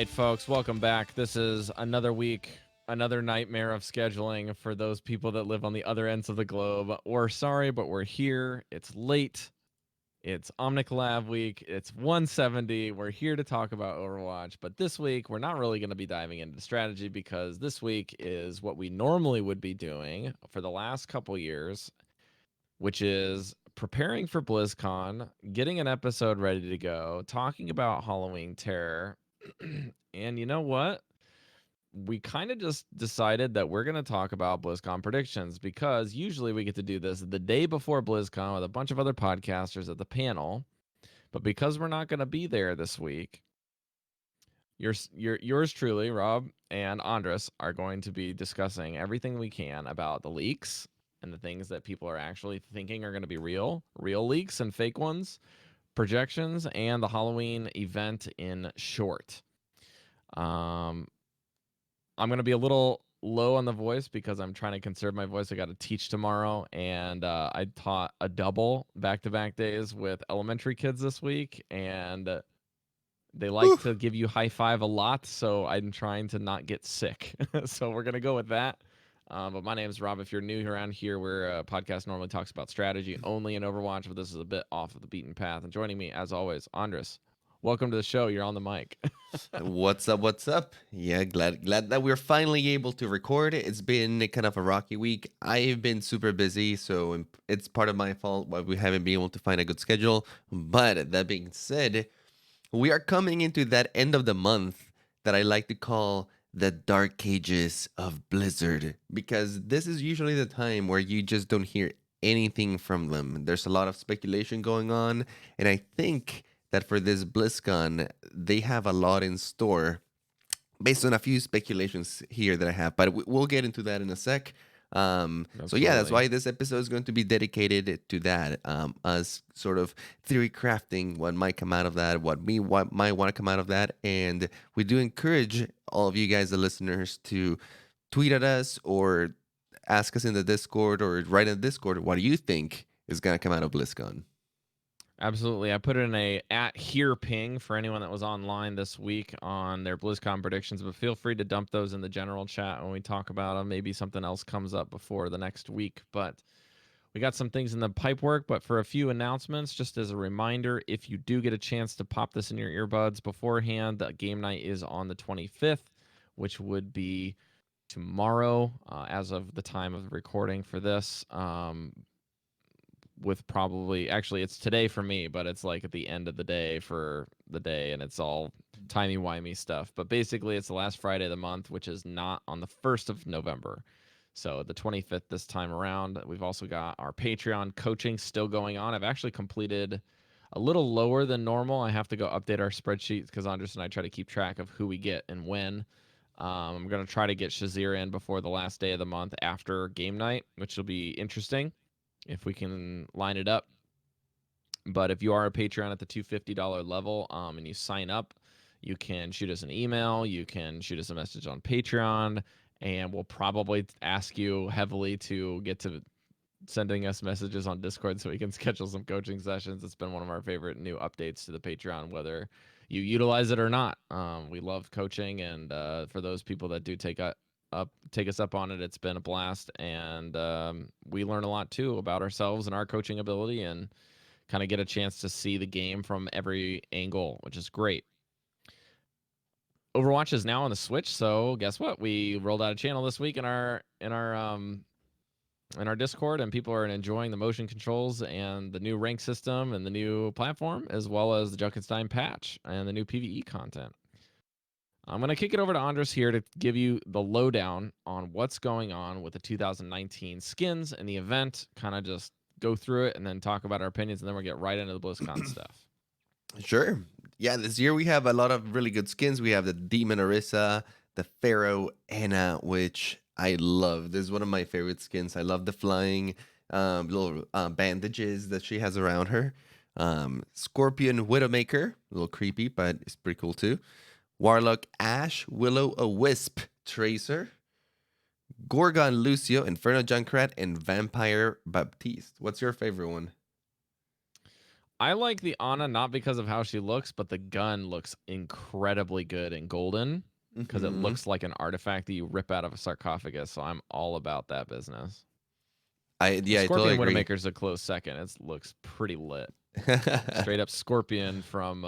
right, folks, welcome back. This is another week, another nightmare of scheduling for those people that live on the other ends of the globe. We're sorry, but we're here. It's late. It's Omnic Lab week. It's 170. We're here to talk about Overwatch, but this week we're not really going to be diving into strategy because this week is what we normally would be doing for the last couple years, which is preparing for BlizzCon, getting an episode ready to go, talking about Halloween Terror. And you know what? We kind of just decided that we're going to talk about BlizzCon predictions because usually we get to do this the day before BlizzCon with a bunch of other podcasters at the panel. But because we're not going to be there this week, yours truly, Rob and Andres, are going to be discussing everything we can about the leaks and the things that people are actually thinking are going to be real leaks and fake ones, projections, and the Halloween event in short. I'm going to be a little low on the voice because I'm trying to conserve my voice. I got to teach tomorrow, and I taught a double back-to-back days with elementary kids this week, and they like to give you high five a lot, so I'm trying to not get sick. So we're going to go with that. But my name is Rob. If you're new around here, we're a podcast normally talks about strategy only in Overwatch, but this is a bit off of the beaten path. And joining me, as always, Andres. Welcome to the show. You're on the mic. What's up? What's up? Yeah, glad that we're finally able to record. It's been kind of a rocky week. I've been super busy, so it's part of my fault why we haven't been able to find a good schedule. But that being said, we are coming into that end of the month that I like to call the dark ages of Blizzard, because this is usually the time where you just don't hear anything from them. There's a lot of speculation going on, and I think that for this BlizzCon, they have a lot in store based on a few speculations here that I have, but we'll get into that in a sec. So yeah, that's why this episode is going to be dedicated to that, us sort of theory crafting what might come out of that, what might want to come out of that, and we do encourage all of you guys, the listeners, to tweet at us or ask us in the Discord or write in the Discord what do you think is going to come out of BlizzCon. Absolutely. I put in a @here ping for anyone that was online this week on their BlizzCon predictions, but feel free to dump those in the general chat when we talk about them. Maybe something else comes up before the next week, but we got some things in the pipe work. But for a few announcements, just as a reminder, if you do get a chance to pop this in your earbuds beforehand, the game night is on the 25th, which would be tomorrow as of the time of recording for this. With probably actually it's today for me, but it's like at the end of the day for the day, and it's all timey-wimey stuff. But basically it's the last Friday of the month, which is not on the 1st of November. So the 25th this time around. We've also got our Patreon coaching still going on. I've actually completed a little lower than normal. I have to go update our spreadsheets because Andres and I try to keep track of who we get and when. I'm going to try to get Shazir in before the last day of the month after game night, which will be interesting if we can line it up. But if you are a Patreon at the $250 level and you sign up, you can shoot us an email, you can shoot us a message on Patreon, and we'll probably ask you heavily to get to sending us messages on Discord so we can schedule some coaching sessions. It's been one of our favorite new updates to the Patreon, whether you utilize it or not. We love coaching, and for those people that do take us up on it, it's been a blast, and we learn a lot too about ourselves and our coaching ability, and kind of get a chance to see the game from every angle, which is great. Overwatch is now on the Switch, so guess what? We rolled out a channel this week in our Discord, and people are enjoying the motion controls and the new rank system and the new platform, as well as the Junkenstein patch and the new PvE content. I'm going to kick it over to Andres here to give you the lowdown on what's going on with the 2019 skins and the event, kind of just go through it and then talk about our opinions, and then we'll get right into the BlizzCon stuff. Sure. Yeah, this year we have a lot of really good skins. We have the Demon Orisa, the Pharaoh Anna, which I love. This is one of my favorite skins. I love the flying little bandages that she has around her. Scorpion Widowmaker, a little creepy, but it's pretty cool too. Warlock Ash, Will-O-Wisp Tracer, Gorgon Lucio, Inferno Junkrat, and Vampire Baptiste. What's your favorite one? I like the Ana not because of how she looks, but the gun looks incredibly good in golden because it Hmm. looks like an artifact that you rip out of a sarcophagus. So I'm all about that business. The I totally Scorpion agree. Widowmaker's a close second. It looks pretty lit. Straight up Scorpion from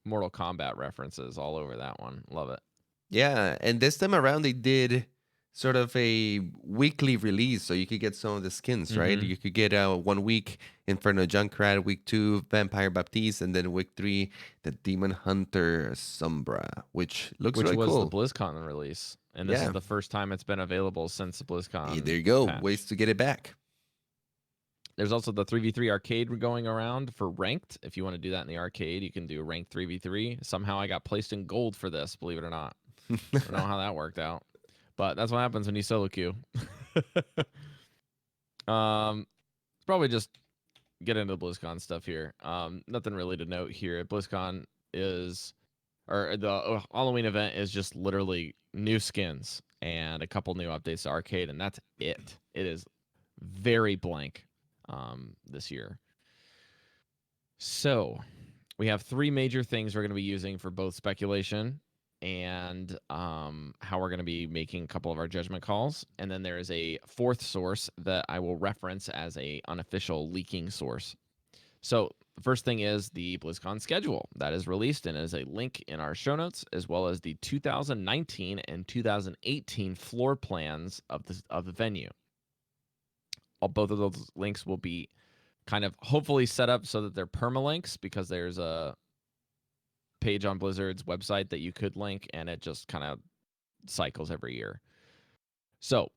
Mortal Kombat references all over that one. Love it. Yeah, and this time around they did sort of a weekly release, so you could get some of the skins, right? Mm-hmm. You could get 1 week Inferno Junkrat, week 2 Vampire Baptiste, and then week 3 the Demon Hunter Sombra, which looks Which really was the cool. BlizzCon release. And this is Yeah, the first time it's been available since the there BlizzCon you go. patch. Ways to get it back. There's also the 3v3 arcade going around for ranked. If you want to do that in the arcade, you can do ranked 3v3. Somehow I got placed in gold for this, believe it or not. I don't know how that worked out. But that's what happens when you solo queue. It's probably just get into the BlizzCon stuff here. Nothing really to note here. BlizzCon is, or the Halloween event is just literally new skins and a couple new updates to arcade, and that's it. It is very blank this year. So we have three major things we're going to be using for both speculation and how we're going to be making a couple of our judgment calls. And then there is a fourth source that I will reference as a unofficial leaking source. So the first thing is the BlizzCon schedule that is released and is a link in our show notes, as well as the 2019 and 2018 floor plans of the venue. Both of those links will be kind of hopefully set up so that they're permalinks, because there's a page on Blizzard's website that you could link, and it just kind of cycles every year. So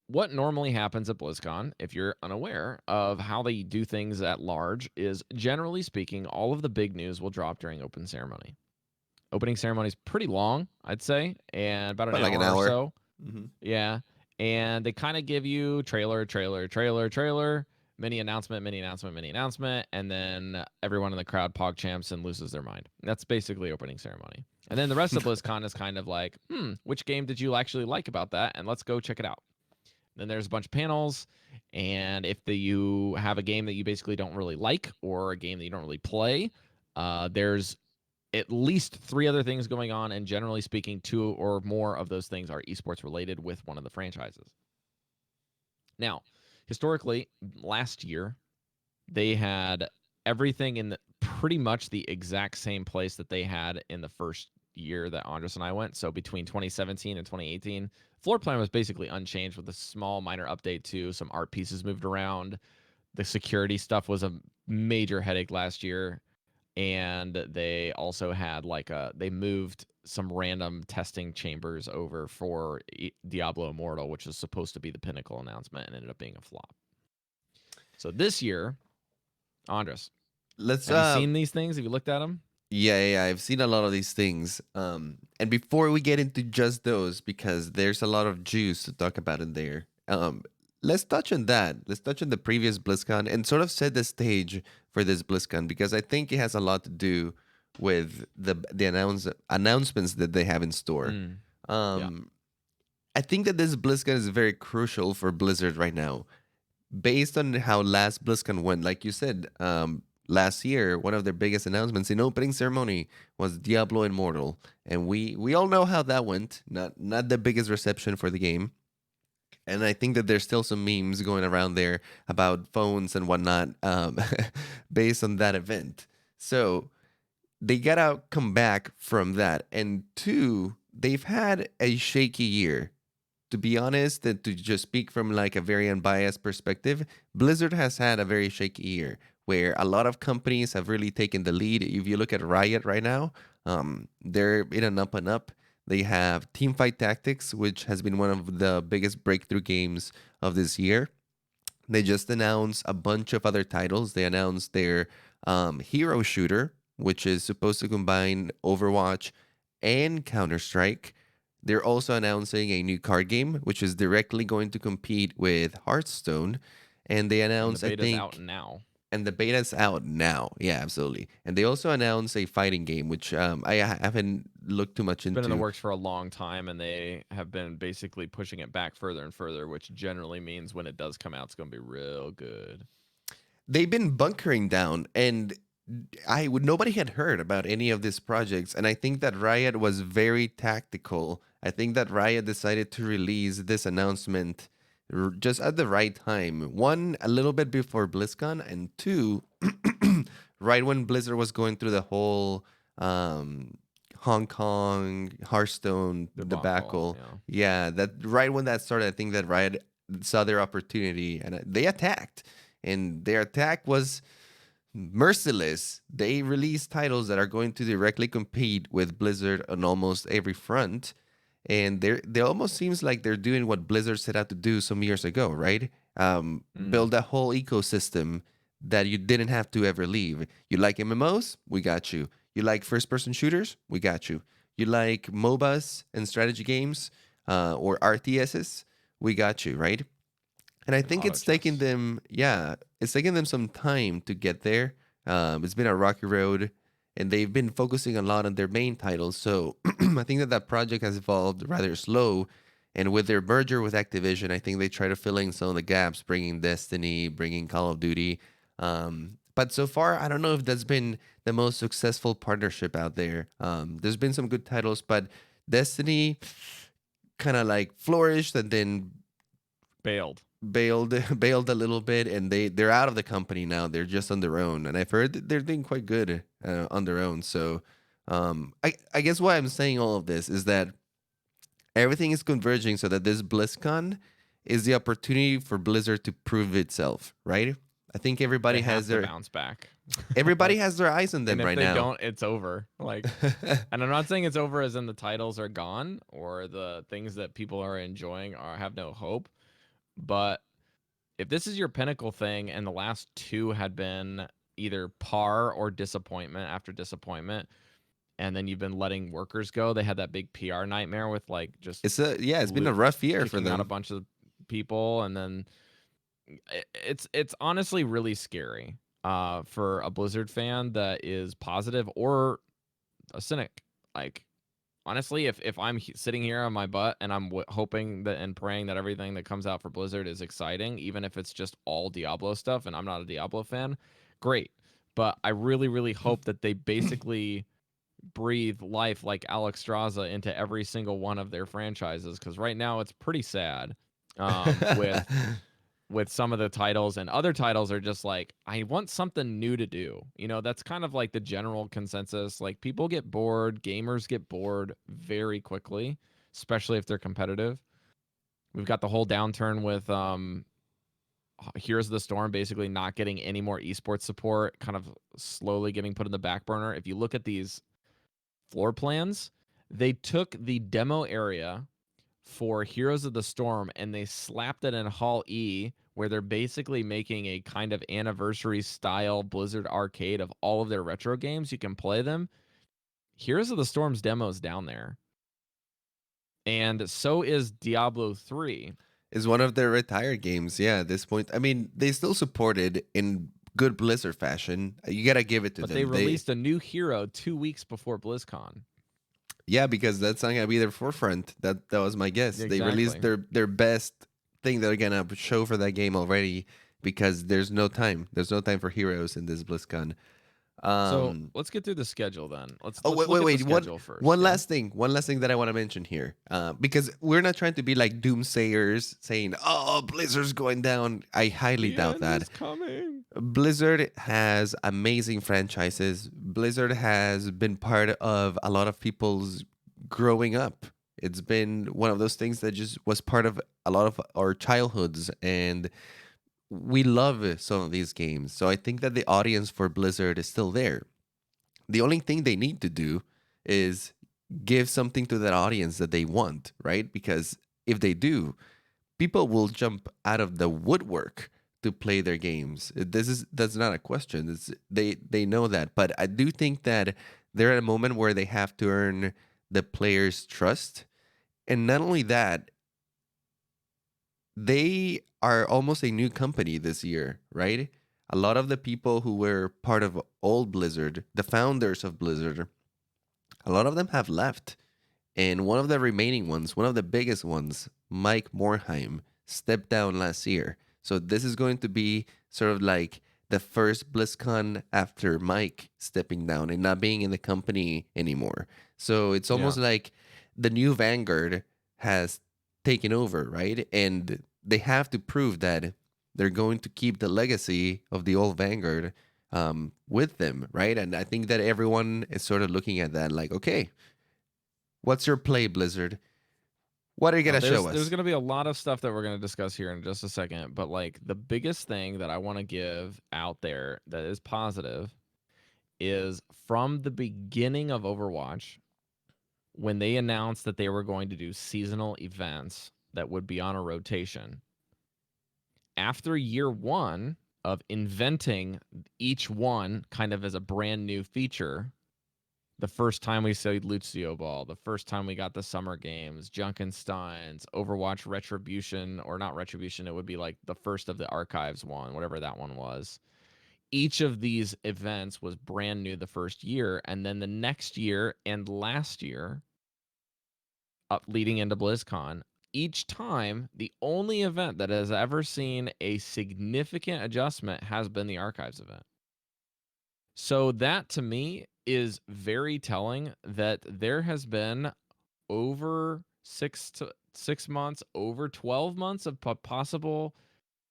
what normally happens at BlizzCon, if you're unaware of how they do things at large, is generally speaking, all of the big news will drop during open ceremony. Opening ceremony is pretty long, I'd say, and about an About like an hour or hour. so. Hmm. Yeah. And they kind of give you trailer, mini announcement, and then everyone in the crowd pog champs and loses their mind. That's basically opening ceremony. And then the rest of BlizzCon is kind of like, which game did you actually like about that? And let's go check it out. Then there's a bunch of panels, and if you have a game that you basically don't really like or a game that you don't really play, there's at least three other things going on, and generally speaking, two or more of those things are esports related with one of the franchises. Now, historically, last year, they had everything in pretty much the exact same place that they had in the first year that Andres and I went. So between 2017 and 2018, floor plan was basically unchanged with a small minor update to some art pieces moved around. The security stuff was a major headache last year. And they also had they moved some random testing chambers over for Diablo Immortal, which was supposed to be the pinnacle announcement and ended up being a flop. So this year, Andres, Let's have you seen these things? Have you looked at them? yeah, I've seen a lot of these things. And before we get into just those, because there's a lot of juice to talk about in there. Let's touch on that. Let's touch on the previous BlizzCon and sort of set the stage for this BlizzCon, because I think it has a lot to do with the announcements that they have in store. Yeah. Um, I think that this BlizzCon is very crucial for Blizzard right now, based on how last BlizzCon went. Like you said, last year, one of their biggest announcements in opening ceremony was Diablo Immortal, and we all know how that went. Not the biggest reception for the game, and I think that there's still some memes going around there about phones and whatnot, based on that event. So they gotta come back from that, and two, they've had a shaky year. To be honest, and to just speak from like a very unbiased perspective, Blizzard has had a very shaky year where a lot of companies have really taken the lead. If you look at Riot right now, they're in an up and up. They have Teamfight Tactics, which has been one of the biggest breakthrough games of this year. They just announced a bunch of other titles. They announced their hero shooter, which is supposed to combine Overwatch and Counter Strike. They're also announcing a new card game, which is directly going to compete with Hearthstone. And they And the announced, I beta's out think, now. and the beta's out now. Yeah, absolutely. And they also announced a fighting game, which haven't looked too much It's been in the into. works for a long time, and they have been basically pushing it back further and further, which generally means when it does come out, it's going to be real good. They've been bunkering down, and nobody had heard about any of these projects, and I think that Riot was very tactical. I think that Riot decided to release this announcement just at the right time. One, a little bit before BlizzCon, and two, right when Blizzard was going through the whole um, Hong Kong Hearthstone Debacle. debacle. Yeah. Yeah, that right when that started, I think that Riot saw their opportunity and they attacked, and their attack was merciless. They release titles that are going to directly compete with Blizzard on almost every front. And they almost seems like they're doing what Blizzard set out to do some years ago, right? Mm. Build a whole ecosystem that you didn't have to ever leave. You like MMOs? We got you. You like first person shooters? We got you. You like MOBAs and strategy games or RTSs? We got you, right? And I And think auto it's taken chess. them, yeah, it's taken them some time to get there. It's been a rocky road, and they've been focusing a lot on their main titles. So I think that that project has evolved rather slow. And with their merger with Activision, I think they try to fill in some of the gaps, bringing Destiny, bringing Call of Duty. But so far, I don't know if that's been the most successful partnership out there. There's been some good titles, but Destiny kind of like flourished and then Bailed. bailed bailed a little bit, and they're out of the company now. They're just on their own, and I've heard that they're doing quite good on their own. So I guess why I'm saying all of this is that everything is converging so that this BlizzCon is the opportunity for Blizzard to prove itself, right? I think They have to bounce back. everybody Like, has their eyes on them and if right they now. don't, it's over. Like, and I'm not saying it's over as in the titles are gone or the things that people are enjoying are have no hope. But if this is your pinnacle thing and the last two had been either par or disappointment after disappointment, and then you've been letting workers go, they had that big PR nightmare with like just It's been a rough year for kicking out a them. bunch of people, and then it's honestly really scary for a Blizzard fan that is positive or a cynic. Like, honestly, if I'm sitting here on my butt and I'm hoping that and praying that everything that comes out for Blizzard is exciting, even if it's just all Diablo stuff and I'm not a Diablo fan, great. But I really, really hope that they basically breathe life like Alex Straza into every single one of their franchises, because right now it's pretty sad with some of the titles, and other titles are just like, I want something new to do. That's kind of like the general consensus. Like, people get bored, gamers get bored very quickly, especially if they're competitive. We've got the whole downturn with Heroes of the Storm basically not getting any more esports support, kind of slowly getting put in the back burner. If you look at these floor plans, they took the demo area for Heroes of the Storm and they slapped it in Hall E, where they're basically making a kind of anniversary style Blizzard arcade of all of their retro games. You can play them. Heroes of the Storm's demo's down there. And so is Diablo 3. Is one of their retired games. Yeah, at this point, I mean, they still support it in good Blizzard fashion. You gotta give it to But they them. released a new hero 2 weeks before BlizzCon. Yeah, because that's not gonna be their forefront. That was my guess. They released Exactly. their best thing they're gonna show for that game already because there's no time. There's no time for heroes in this BlizzCon. So Um, let's get through the schedule then. Let's Oh look at the wait! schedule first. Yeah. One last thing that I want to mention here, because we're not trying to be like doomsayers saying, "Oh, Blizzard's going down." I highly The doubt end that. is coming. Blizzard has amazing franchises. Blizzard has been part of a lot of people's growing up. It's been one of those things that just was part of a lot of our childhoods, and we love some of these games. So I think that the audience for Blizzard is still there. The only thing they need to do is give something to that audience that they want, right? Because if they do, people will jump out of the woodwork to play their games. That's not a question. They know that, but I do think that they're at a moment where they have to earn the players' trust, and not only that, they are almost a new company this year, right? A lot of the people who were part of old Blizzard, the founders of Blizzard, a lot of them have left. And one of the remaining ones, one of the biggest ones, Mike Morheim, stepped down last year. So this is going to be sort of like the first BlizzCon after Mike stepping down and not being in the company anymore. So it's Yeah. almost like the new Vanguard has taken over, right? And they have to prove that they're going to keep the legacy of the old Vanguard with them, right? And I think that everyone is sort of looking at that like, okay, what's your play, Blizzard? What are you No, gonna show there's us? going to be a lot of stuff that we're going to discuss here in just a second, but like the biggest thing that I want to give out there that is positive is from the beginning of Overwatch, when they announced that they were going to do seasonal events that would be on a rotation. After year 1 of inventing each one kind of as a brand new feature, the first time we saw Lucio Ball, the first time we got the Summer Games, Junkenstein's, Overwatch Retribution, or not Retribution, it would be like the first of the Archives one, whatever that one was. Each of these events was brand new the first year, and then the next year and last year, up leading into BlizzCon, each time the only event that has ever seen a significant adjustment has been the Archives event. So that to me is very telling that there has been over 6 months, over 12 months of possible,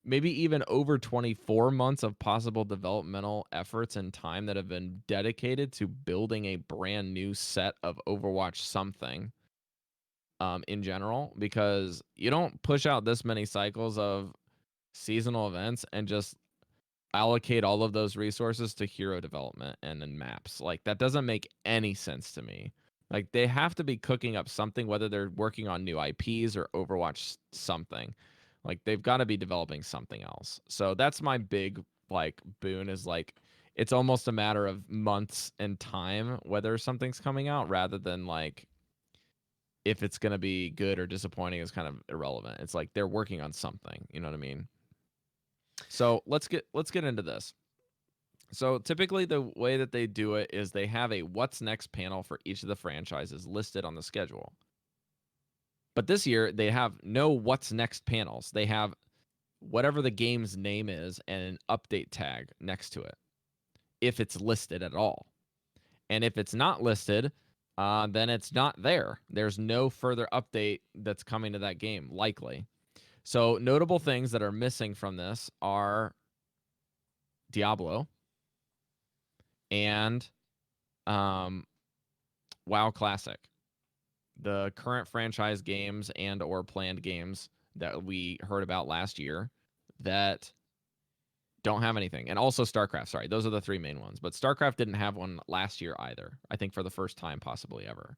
maybe even over 24 months of possible developmental efforts and time that have been dedicated to building a brand new set of Overwatch something in general, because you don't push out this many cycles of seasonal events and just allocate all of those resources to hero development and then maps. Like that doesn't make any sense to me. Like they have to be cooking up something, whether they're working on new IPs or Overwatch something. Like they've got to be developing something else. So that's my big like boon is like it's almost a matter of months and time whether something's coming out rather than like if it's going to be good or disappointing is kind of irrelevant. It's like they're working on something, you know what I mean? So let's get into this. So typically the way that they do it is they have a what's next panel for each of the franchises listed on the schedule. But this year they have no what's next panels. They have whatever the game's name is and an update tag next to it, if it's listed at all. And if it's not listed, then it's not there. There's no further update that's coming to that game, likely. So notable things that are missing from this are Diablo and um, WoW Classic, the current franchise games and or planned games that we heard about last year that don't have anything. And also StarCraft, sorry. Those are the 3 main ones. But StarCraft didn't have one last year either. I think for the first time possibly ever.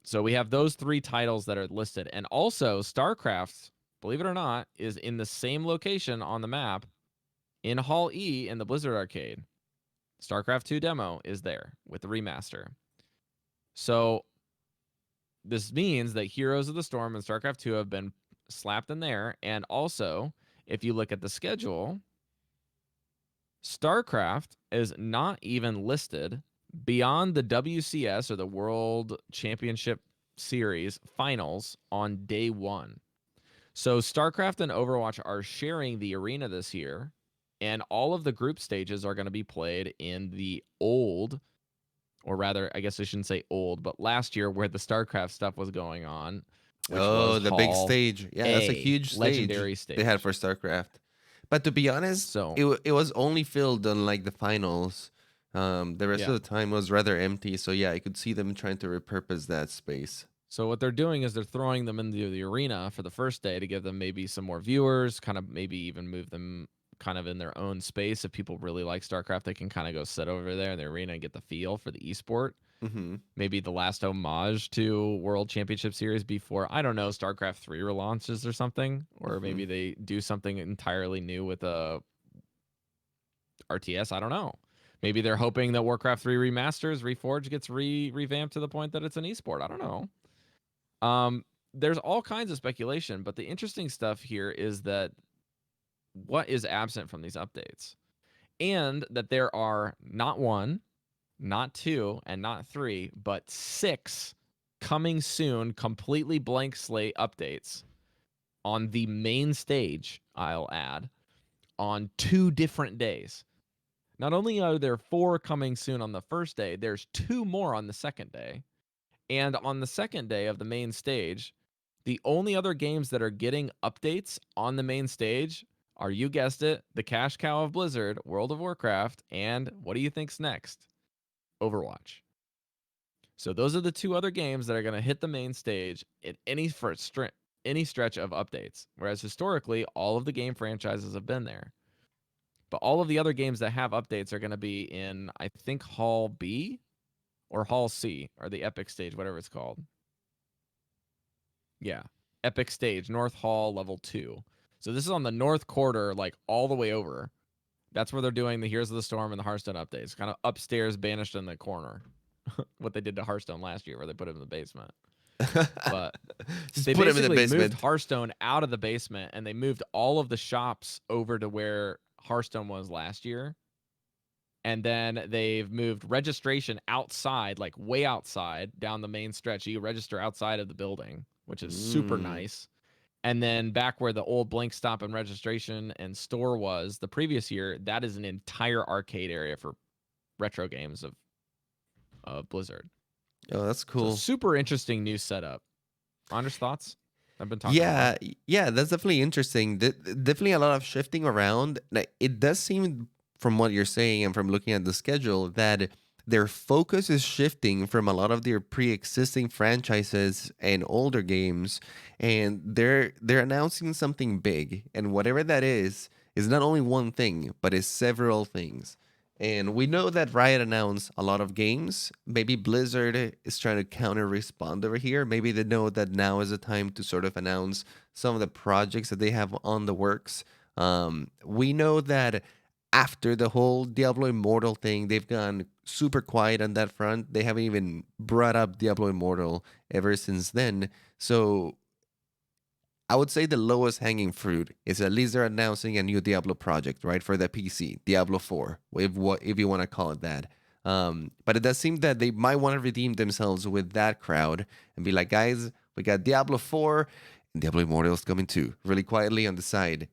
So we have those 3 titles that are listed. And also StarCraft, believe it or not, is in the same location on the map in Hall E in the Blizzard Arcade. StarCraft 2 demo is there with the remaster. So this means that Heroes of the Storm and StarCraft 2 have been slapped in there. And also, if you look at the schedule, StarCraft is not even listed beyond the WCS or the World Championship Series finals on day 1. So StarCraft and Overwatch are sharing the arena this year, and all of the group stages are going to be played in the old, or rather, I guess I shouldn't say old, but last year where the StarCraft stuff was going on, which was Oh, the big Hall stage. Yeah, that's a A, huge stage legendary they had stage. for StarCraft. But to be honest, So, it was only filled on like the finals. The rest of yeah. the time was rather empty. So yeah, I could see them trying to repurpose that space. So what they're doing is they're throwing them into the arena for the first day to give them maybe some more viewers, kind of maybe even move them kind of in their own space. If people really like StarCraft, they can kind of go sit over there in the arena and get the feel for the esport. Mm-hmm. Maybe the last homage to World Championship Series before, I don't know, StarCraft 3 relaunches or something, or Mm-hmm. maybe they do something entirely new with a RTS. I don't know. Maybe they're hoping that Warcraft 3 remasters, Reforged gets revamped to the point that it's an esport. I don't know. There's all kinds of speculation, but the interesting stuff here is that what is absent from these updates, and that there are not 1, not 2, and not 3, but 6 coming soon, completely blank slate updates on the main stage, I'll add, on 2 different days. Not only are there 4 coming soon on the first day, there's 2 more on the second day. And on the second day of the main stage, the only other games that are getting updates on the main stage are, you guessed it, the cash cow of Blizzard, World of Warcraft, and what do you think's next? Overwatch. So those are the 2 other games that are going to hit the main stage in any stretch of updates. Whereas historically, all of the game franchises have been there. But all of the other games that have updates are going to be in, I think, Hall B or Hall C, or the Epic stage, whatever it's called. Yeah. Epic stage, North Hall, level 2. So this is on the north quarter, like all the way over. That's where they're doing the Heroes of the Storm and the Hearthstone updates. Kind of upstairs, banished in the corner. What they did to Hearthstone last year, where they put it in the basement. But Just they put him in the basically moved basement. Hearthstone out of the basement, and they moved all of the shops over to where Hearthstone was last year. And then they've moved registration outside, like way outside, down the main stretch. You register outside of the building, which is super nice. And then back where the old Blink Stop and registration and store was the previous year, that is an entire arcade area for retro games of Blizzard. Oh, that's So cool. super interesting new setup. Anders, thoughts? I've been talking Yeah, a lot. yeah, that's definitely interesting. Definitely a lot of shifting around. Like, it does seem, from what you're saying and from looking at the schedule, that their focus is shifting from a lot of their pre-existing franchises and older games, and they're announcing something big, and whatever that is not only one thing, but is several things. And we know that Riot announced a lot of games. Maybe Blizzard is trying to counter respond over here. Maybe they know that now is the time to sort of announce some of the projects that they have on the works. We know that after the whole Diablo Immortal thing, they've gone super quiet on that front. They haven't even brought up Diablo Immortal ever since then. So I would say the lowest hanging fruit is at least they're announcing a new Diablo project, right, for the PC, Diablo 4, if you want to call it that. But it does seem that they might want to redeem themselves with that crowd and be like, guys, we got Diablo 4 and Diablo Immortal is coming too, really quietly on the side.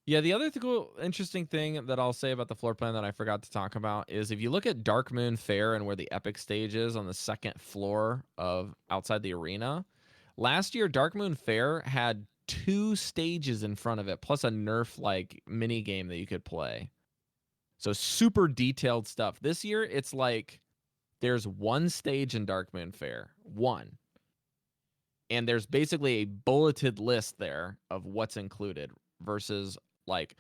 Yeah, the other cool, interesting thing that I'll say about the floor plan that I forgot to talk about is if you look at Dark Moon Fair and where the Epic stage is on the second floor of outside the arena, last year Dark Moon Fair had 2 stages in front of it, plus a Nerf like mini game that you could play. So super detailed stuff. This year it's like there's 1 stage in Dark Moon Fair, 1, and there's basically a bulleted list there of what's included versus like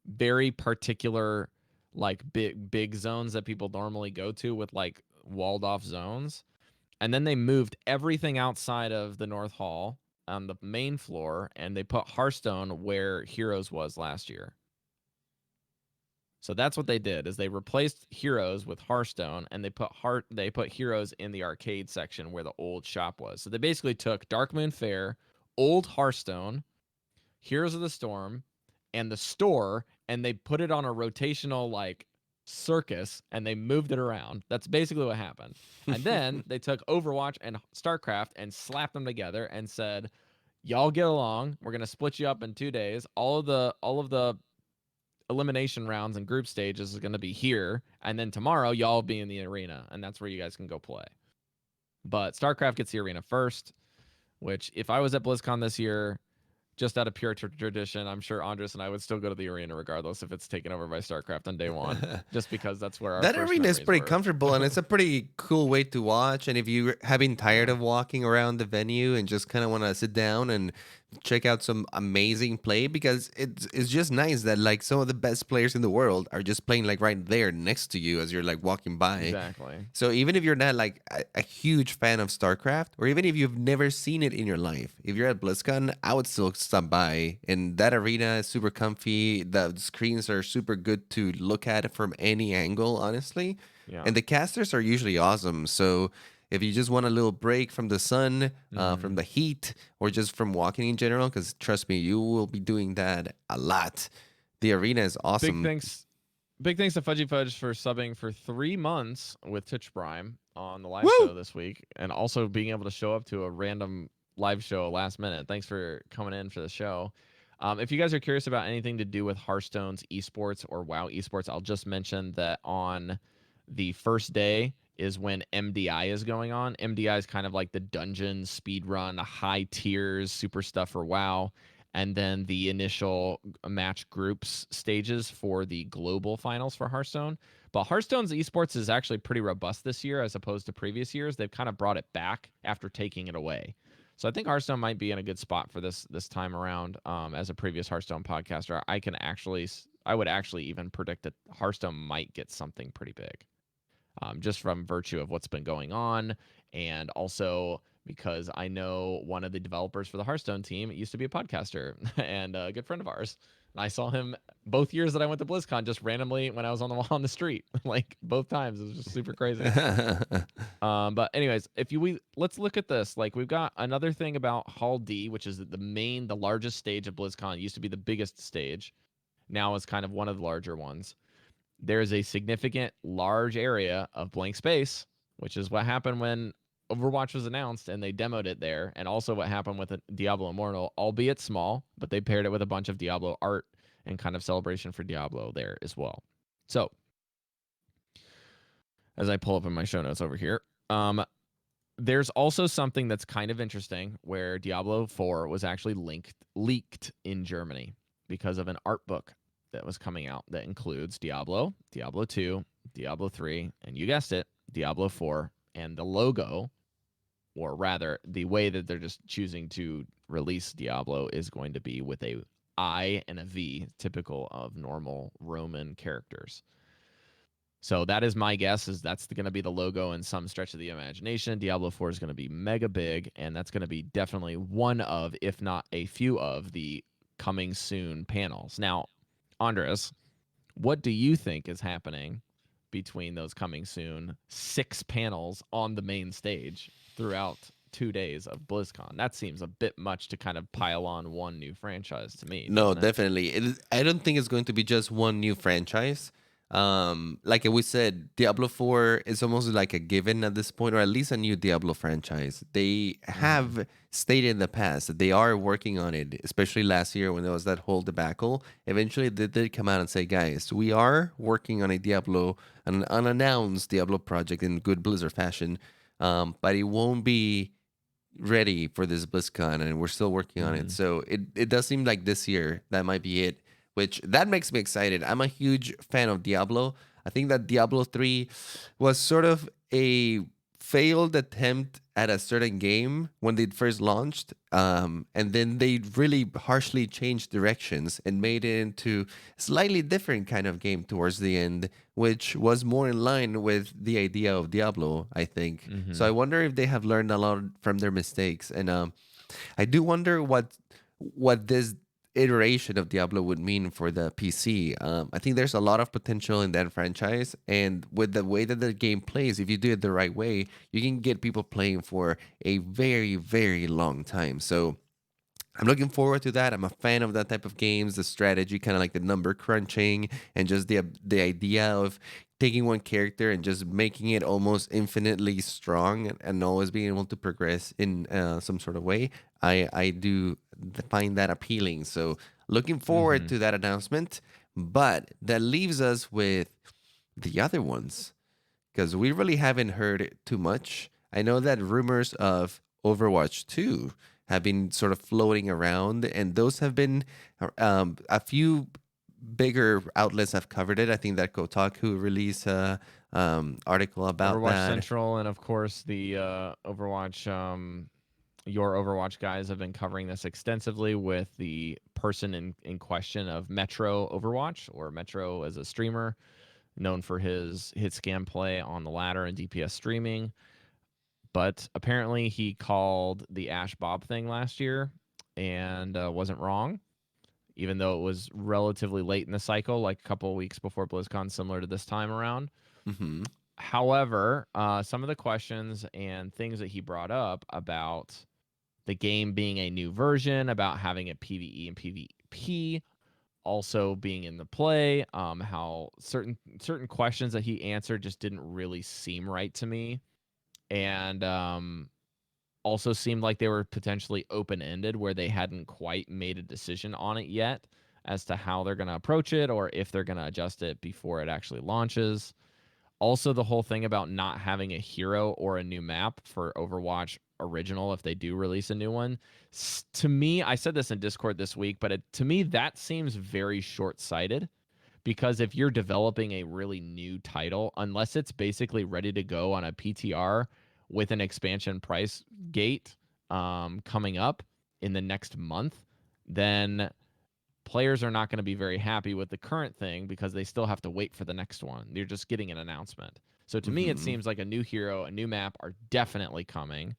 very particular like big zones that people normally go to with like walled off zones. And then they moved everything outside of the North Hall on the main floor, and they put Hearthstone where Heroes was last year. So that's what they did, is they replaced Heroes with Hearthstone, and they put Heroes in the arcade section where the old shop was. So they basically took Dark Moon Fair, old Hearthstone, Heroes of the Storm, and the store, and they put it on a rotational like circus, and they moved it around. That's basically what happened. And then they took Overwatch and StarCraft and slapped them together and said, "Y'all get along. We're gonna split you up in 2 days. All of the elimination rounds and group stages is gonna be here, and then tomorrow y'all be in the arena, and that's where you guys can go play." But StarCraft gets the arena first, which if I was at BlizzCon this year, just out of pure tradition, I'm sure Andres and I would still go to the arena regardless if it's taken over by StarCraft on day 1, just because that's where our That first arena is memories pretty were. comfortable and it's a pretty cool way to watch. And if you have been tired Yeah. of walking around the venue and just kind of want to sit down and check out some amazing play, because it's just nice that like some of the best players in the world are just playing like right there next to you as you're like walking by. Exactly. So even if you're not like a huge fan of StarCraft, or even if you've never seen it in your life, if you're at BlizzCon, I would still stop by. And that arena is super comfy. The screens are super good to look at from any angle, honestly. Yeah. And the casters are usually awesome. So if you just want a little break from the sun, from the heat, or just from walking in general, because trust me, you will be doing that a lot. The arena is Big awesome. thanks Big thanks to Fudgy Fudge for subbing for 3 months with Twitch Prime on the live Woo! show this week, and also being able to show up to a random live show last minute. Thanks for coming in for the show. If you guys are curious about anything to do with Hearthstone's esports or WoW esports, I'll just mention that on the first day is when MDI is going on. MDI is kind of like the dungeon speed run, high tiers, super stuff for WoW. And then the initial match groups stages for the global finals for Hearthstone. But Hearthstone's esports is actually pretty robust this year as opposed to previous years. They've kind of brought it back after taking it away. So I think Hearthstone might be in a good spot for this time around. As a previous Hearthstone podcaster, I would actually even predict that Hearthstone might get something pretty big, just from virtue of what's been going on, and also because I know one of the developers for the Hearthstone team used to be a podcaster and a good friend of ours. And I saw him both years that I went to BlizzCon just randomly when I was on the street, like both times. It was just super crazy. But anyways, let's look at this. Like we've got another thing about Hall D, which is the largest stage of BlizzCon. It used to be the biggest stage. Now it's kind of one of the larger ones. There is a significant large area of blank space, which is what happened when Overwatch was announced and they demoed it there, and also what happened with Diablo Immortal, albeit small, but they paired it with a bunch of Diablo art and kind of celebration for Diablo there as well. So, as I pull up in my show notes over here, there's also something that's kind of interesting where Diablo 4 was actually leaked in Germany because of an art book that was coming out that includes Diablo, Diablo 2, Diablo 3, and you guessed it, Diablo 4, and the logo, or rather, the way that they're just choosing to release Diablo is going to be with a I and a V, typical of normal Roman characters. So that is my guess, is that's going to be the logo in some stretch of the imagination. Diablo 4 is going to be mega big, and that's going to be definitely one of, if not a few of, the coming soon panels. Now, Andres, what do you think is happening between those coming soon 6 panels on the main stage throughout 2 days of BlizzCon? That seems a bit much to kind of pile on one new franchise to me, No, doesn't it? definitely. I don't think it's going to be just one new franchise. Like we said, Diablo 4 is almost like a given at this point, or at least a new Diablo franchise. They Mm-hmm. have stated in the past that they are working on it, especially last year when there was that whole debacle. Eventually, they did come out and say, guys, we are working on an unannounced Diablo project in good Blizzard fashion, but it won't be ready for this BlizzCon, and we're still working on it. Mm-hmm. So it does seem like this year that might be it, which that makes me excited. I'm a huge fan of Diablo. I think that Diablo 3 was sort of a failed attempt at a certain game when they first launched. And then they really harshly changed directions and made it into a slightly different kind of game towards the end, which was more in line with the idea of Diablo, I think. So Mm-hmm. I wonder if they have learned a lot from their mistakes. And I do wonder what this iteration of Diablo would mean for the PC. I think there's a lot of potential in that franchise, and with the way that the game plays, if you do it the right way, you can get people playing for a very, very long time. So I'm looking forward to that. I'm a fan of that type of games, the strategy, kind of like the number crunching, and just the idea of taking one character and just making it almost infinitely strong and always being able to progress in some sort of way. I do find that appealing. So looking forward Mm-hmm. to that announcement. But that leaves us with the other ones because we really haven't heard too much. I know that rumors of Overwatch 2 have been sort of floating around, and those have been a few bigger outlets have covered it. I think that Kotaku released a article about Overwatch that. Central, and of course the Overwatch. Your Overwatch guys have been covering this extensively with the person in question of Metro Overwatch, or Metro as a streamer known for his hit scam play on the ladder and DPS streaming. But apparently he called the Ash Bob thing last year and wasn't wrong, even though it was relatively late in the cycle, like a couple of weeks before BlizzCon, similar to this time around. Hmm. However, some of the questions and things that he brought up about the game being a new version, about having a PvE and PvP also being in the play, how certain questions that he answered just didn't really seem right to me. And also seemed like they were potentially open-ended where they hadn't quite made a decision on it yet as to how they're going to approach it or if they're going to adjust it before it actually launches. Also, the whole thing about not having a hero or a new map for Overwatch Original if they do release a new one. To me, I said this in Discord this week, but to me, that seems very short sighted because if you're developing a really new title, unless it's basically ready to go on a PTR with an expansion price gate coming up in the next month, then players are not going to be very happy with the current thing because they still have to wait for the next one. You're just getting an announcement. So to me, it Hmm. seems like a new hero, a new map are definitely coming.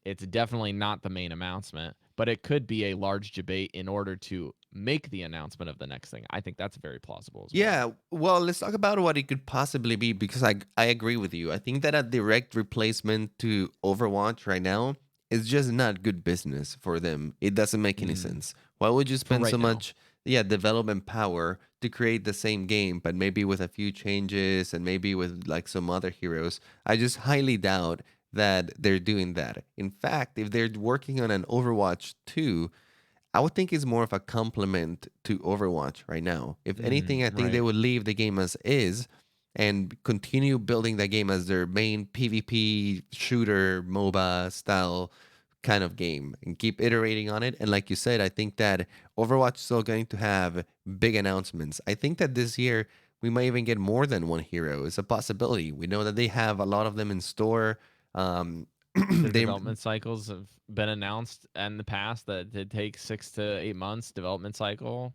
It's definitely not the main announcement, but it could be a large debate in order to make the announcement of the next thing. I think that's very plausible as well. Yeah, well, let's talk about what it could possibly be because I agree with you. I think that a direct replacement to Overwatch right now is just not good business for them. It doesn't make any Mm, sense. Why would you for spend right so now. much, yeah, development power to create the same game, but maybe with a few changes and maybe with like some other heroes? I just highly doubt that they're doing that. In fact, if they're working on an Overwatch 2, I would think it's more of a compliment to Overwatch right now. If anything, I think they Right. would leave the game as is and continue building the game as their main PvP shooter MOBA style kind of game and keep iterating on it. And like you said, I think that Overwatch is still going to have big announcements. I think that this year we might even get more than one hero. It's a possibility. We know that they have a lot of them in store. Um, Their they development cycles have been announced in the past that it takes 6 to 8 months development cycle.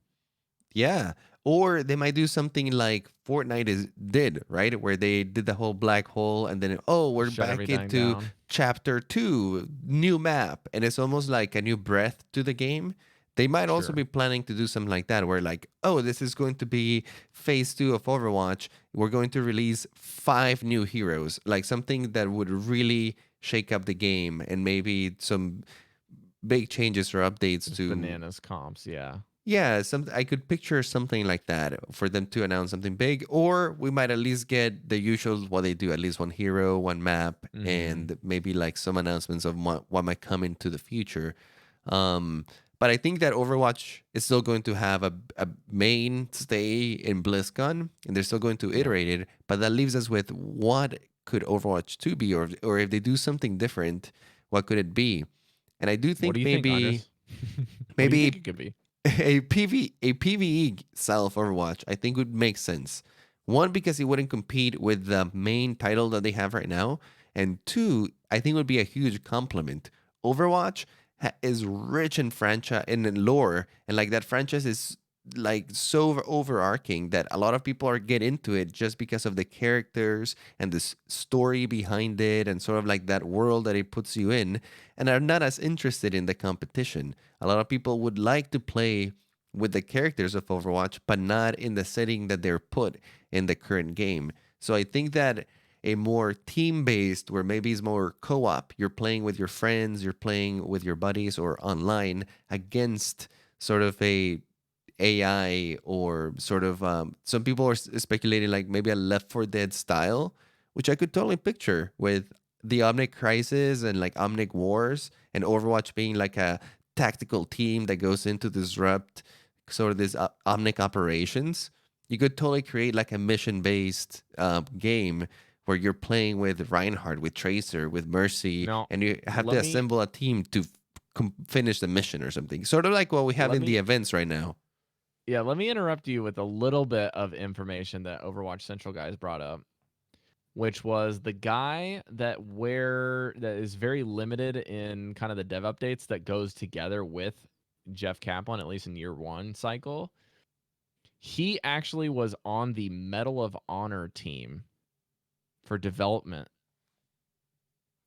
Yeah. Or they might do something like Fortnite did, right? Where they did the whole black hole and then, oh, we're Shut back everything into down. chapter 2, new map. And it's almost like a new breath to the game. They might also be Sure. planning to do something like that, where, like, oh, this is going to be phase 2 of Overwatch. We're going to release 5 new heroes, like something that would really shake up the game and maybe some big changes or updates Just to. bananas comps, yeah. Yeah, I could picture something like that for them to announce something big, or we might at least get the usual what they do, at least one hero, one map, Mhm. and maybe like some announcements of what might come into the future. Um, but I think that Overwatch is still going to have a mainstay in BlizzCon, and they're still going to Yeah. iterate it. But that leaves us with what could Overwatch 2 be, or if they do something different, what could it be? And I do What do think you think, maybe Andres? What do you think maybe it could be? a PVE style of Overwatch, I think would make sense. One, because it wouldn't compete with the main title that they have right now, and two, I think would be a huge compliment. Overwatch is rich in franchise in lore, and like that franchise is like so overarching that a lot of people are get into it just because of the characters and the story behind it and sort of like that world that it puts you in, and are not as interested in the competition. A lot of people would like to play with the characters of Overwatch, but not in the setting that they're put in the current game. So I think that a more team based, where maybe it's more co op, you're playing with your friends, you're playing with your buddies or online against sort of a AI or sort of some people are speculating like maybe a Left 4 Dead style, which I could totally picture with the Omnic Crisis and like Omnic Wars and Overwatch being like a tactical team that goes in to disrupt sort of this Omnic operations. You could totally create like a mission based game where you're playing with Reinhardt, with Tracer, with Mercy, No, and you have to let me assemble a team to finish the mission or something. Sort of like what we have let in the me events right now. yeah, let me interrupt you with a little bit of information that Overwatch Central guys brought up, which was the guy that is very limited in kind of the dev updates that goes together with Jeff Kaplan, at least in year one cycle. He actually was on the Medal of Honor team for development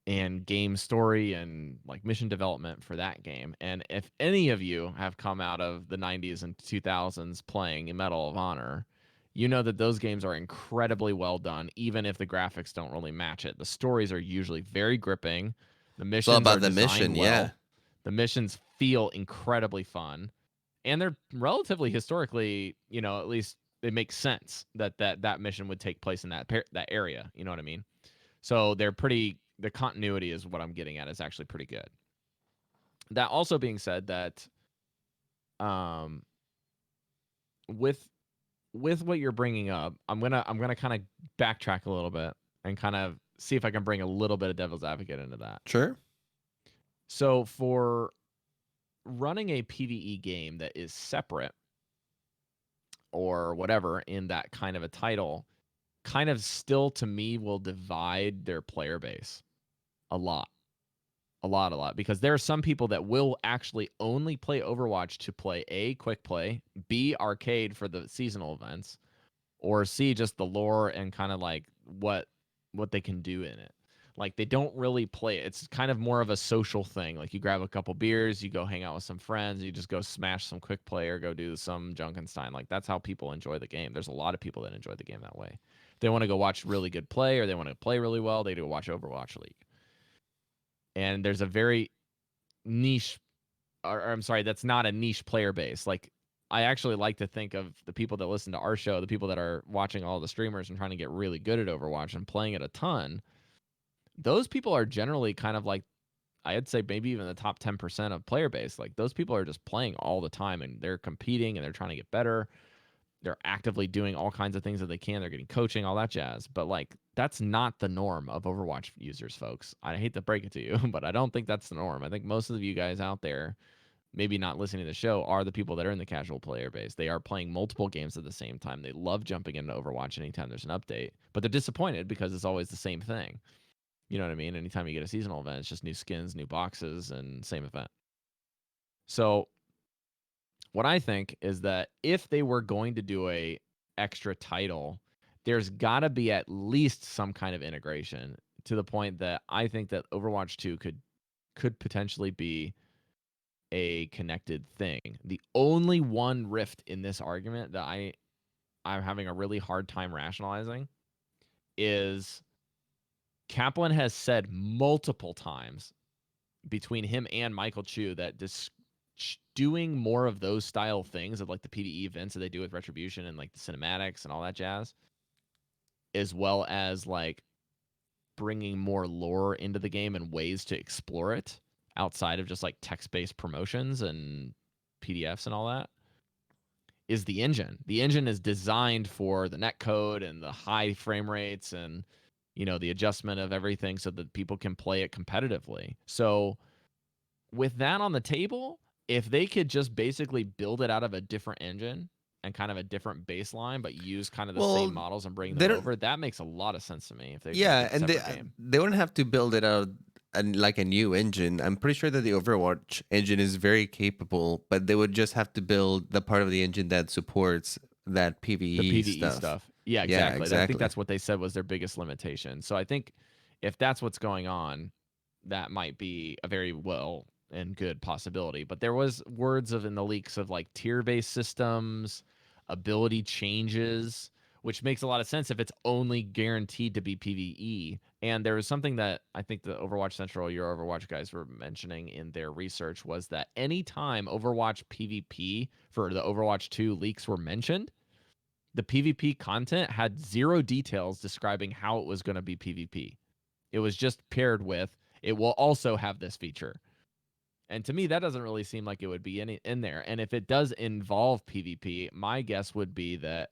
and game story and like mission development for that game. And if any of you have come out of the 90s and 2000s playing in Medal of Honor, you know that those games are incredibly well done, even if the graphics don't really match it. The stories are usually very gripping, the It's all missions are about the designed mission, yeah. well, the missions feel incredibly fun, and they're relatively historically, at least it makes sense that that mission would take place in that area. You know what I mean? So they're pretty the continuity is what I'm getting at is actually pretty good. That also being said, that um, with what you're bringing up, I'm gonna kind of backtrack a little bit and kind of see if I can bring a little bit of devil's advocate into that. Sure. So for running a PvE game that is separate or whatever in that kind of a title, kind of still to me will divide their player base a lot. A lot, because there are some people that will actually only play Overwatch to play A, quick play, B, arcade for the seasonal events, or C, just the lore and kind of like what they can do in it. Like they don't really play it. It's kind of more of a social thing. Like you grab a couple beers, you go hang out with some friends, you just go smash some quick play or go do some Junkenstein. Like that's how people enjoy the game. There's a lot of people that enjoy the game that way. They want to go watch really good play or they want to play really well, they do watch Overwatch League. And there's a very niche, or I'm sorry, that's not a niche player base. Like I actually like to think of the people that listen to our show, the people that are watching all the streamers and trying to get really good at Overwatch and playing it a ton. Those people are generally kind of like, I'd say maybe even the top 10% of player base. Like those people are just playing all the time and they're competing and they're trying to get better. They're actively doing all kinds of things that they can. They're getting coaching, all that jazz. But like that's not the norm of Overwatch users, folks. I hate to break it to you, but I don't think that's the norm. I think most of you guys out there, maybe not listening to the show, are the people that are in the casual player base. They are playing multiple games at the same time. They love jumping into Overwatch anytime there's an update, but they're disappointed because it's always the same thing. You know what I mean? Anytime you get a seasonal event, it's just new skins, new boxes, and same event. So what I think is that if they were going to do a extra title, there's got to be at least some kind of integration, to the point that I think that Overwatch 2 could potentially be a connected thing. The only one rift in this argument that I'm having a really hard time rationalizing is Kaplan has said multiple times between him and Michael Chu that doing more of those style things of like the PvE events that they do with Retribution and like the cinematics and all that jazz, as well as like bringing more lore into the game and ways to explore it outside of just like text-based promotions and PDFs and all that, is the engine. The engine is designed for the netcode and the high frame rates and, you know, the adjustment of everything so that people can play it competitively. So with that on the table, if they could just basically build it out of a different engine and kind of a different baseline, but use kind of the same models and bring they them don't. over, that makes a lot of sense to me. If they make Yeah, it a and separate game, they wouldn't have to build it out and like a new engine. I'm pretty sure that the Overwatch engine is very capable, but they would just have to build the part of the engine that supports that the PvE PvE stuff. stuff. Yeah, Yeah, exactly. I think exactly. that's what they said was their biggest limitation. So I think if that's what's going on, that might be a very well and good possibility. But there was words of in the leaks of like tier-based systems, ability changes, which makes a lot of sense if it's only guaranteed to be PvE. And there was something that I think the Overwatch Central, your Overwatch guys were mentioning in their research, was that anytime Overwatch PvP for the Overwatch 2 leaks were mentioned, the PvP content had zero details describing how it was going to be PvP. It was just paired with, it will also have this feature. And to me, that doesn't really seem like it would be in there. And if it does involve PvP, my guess would be that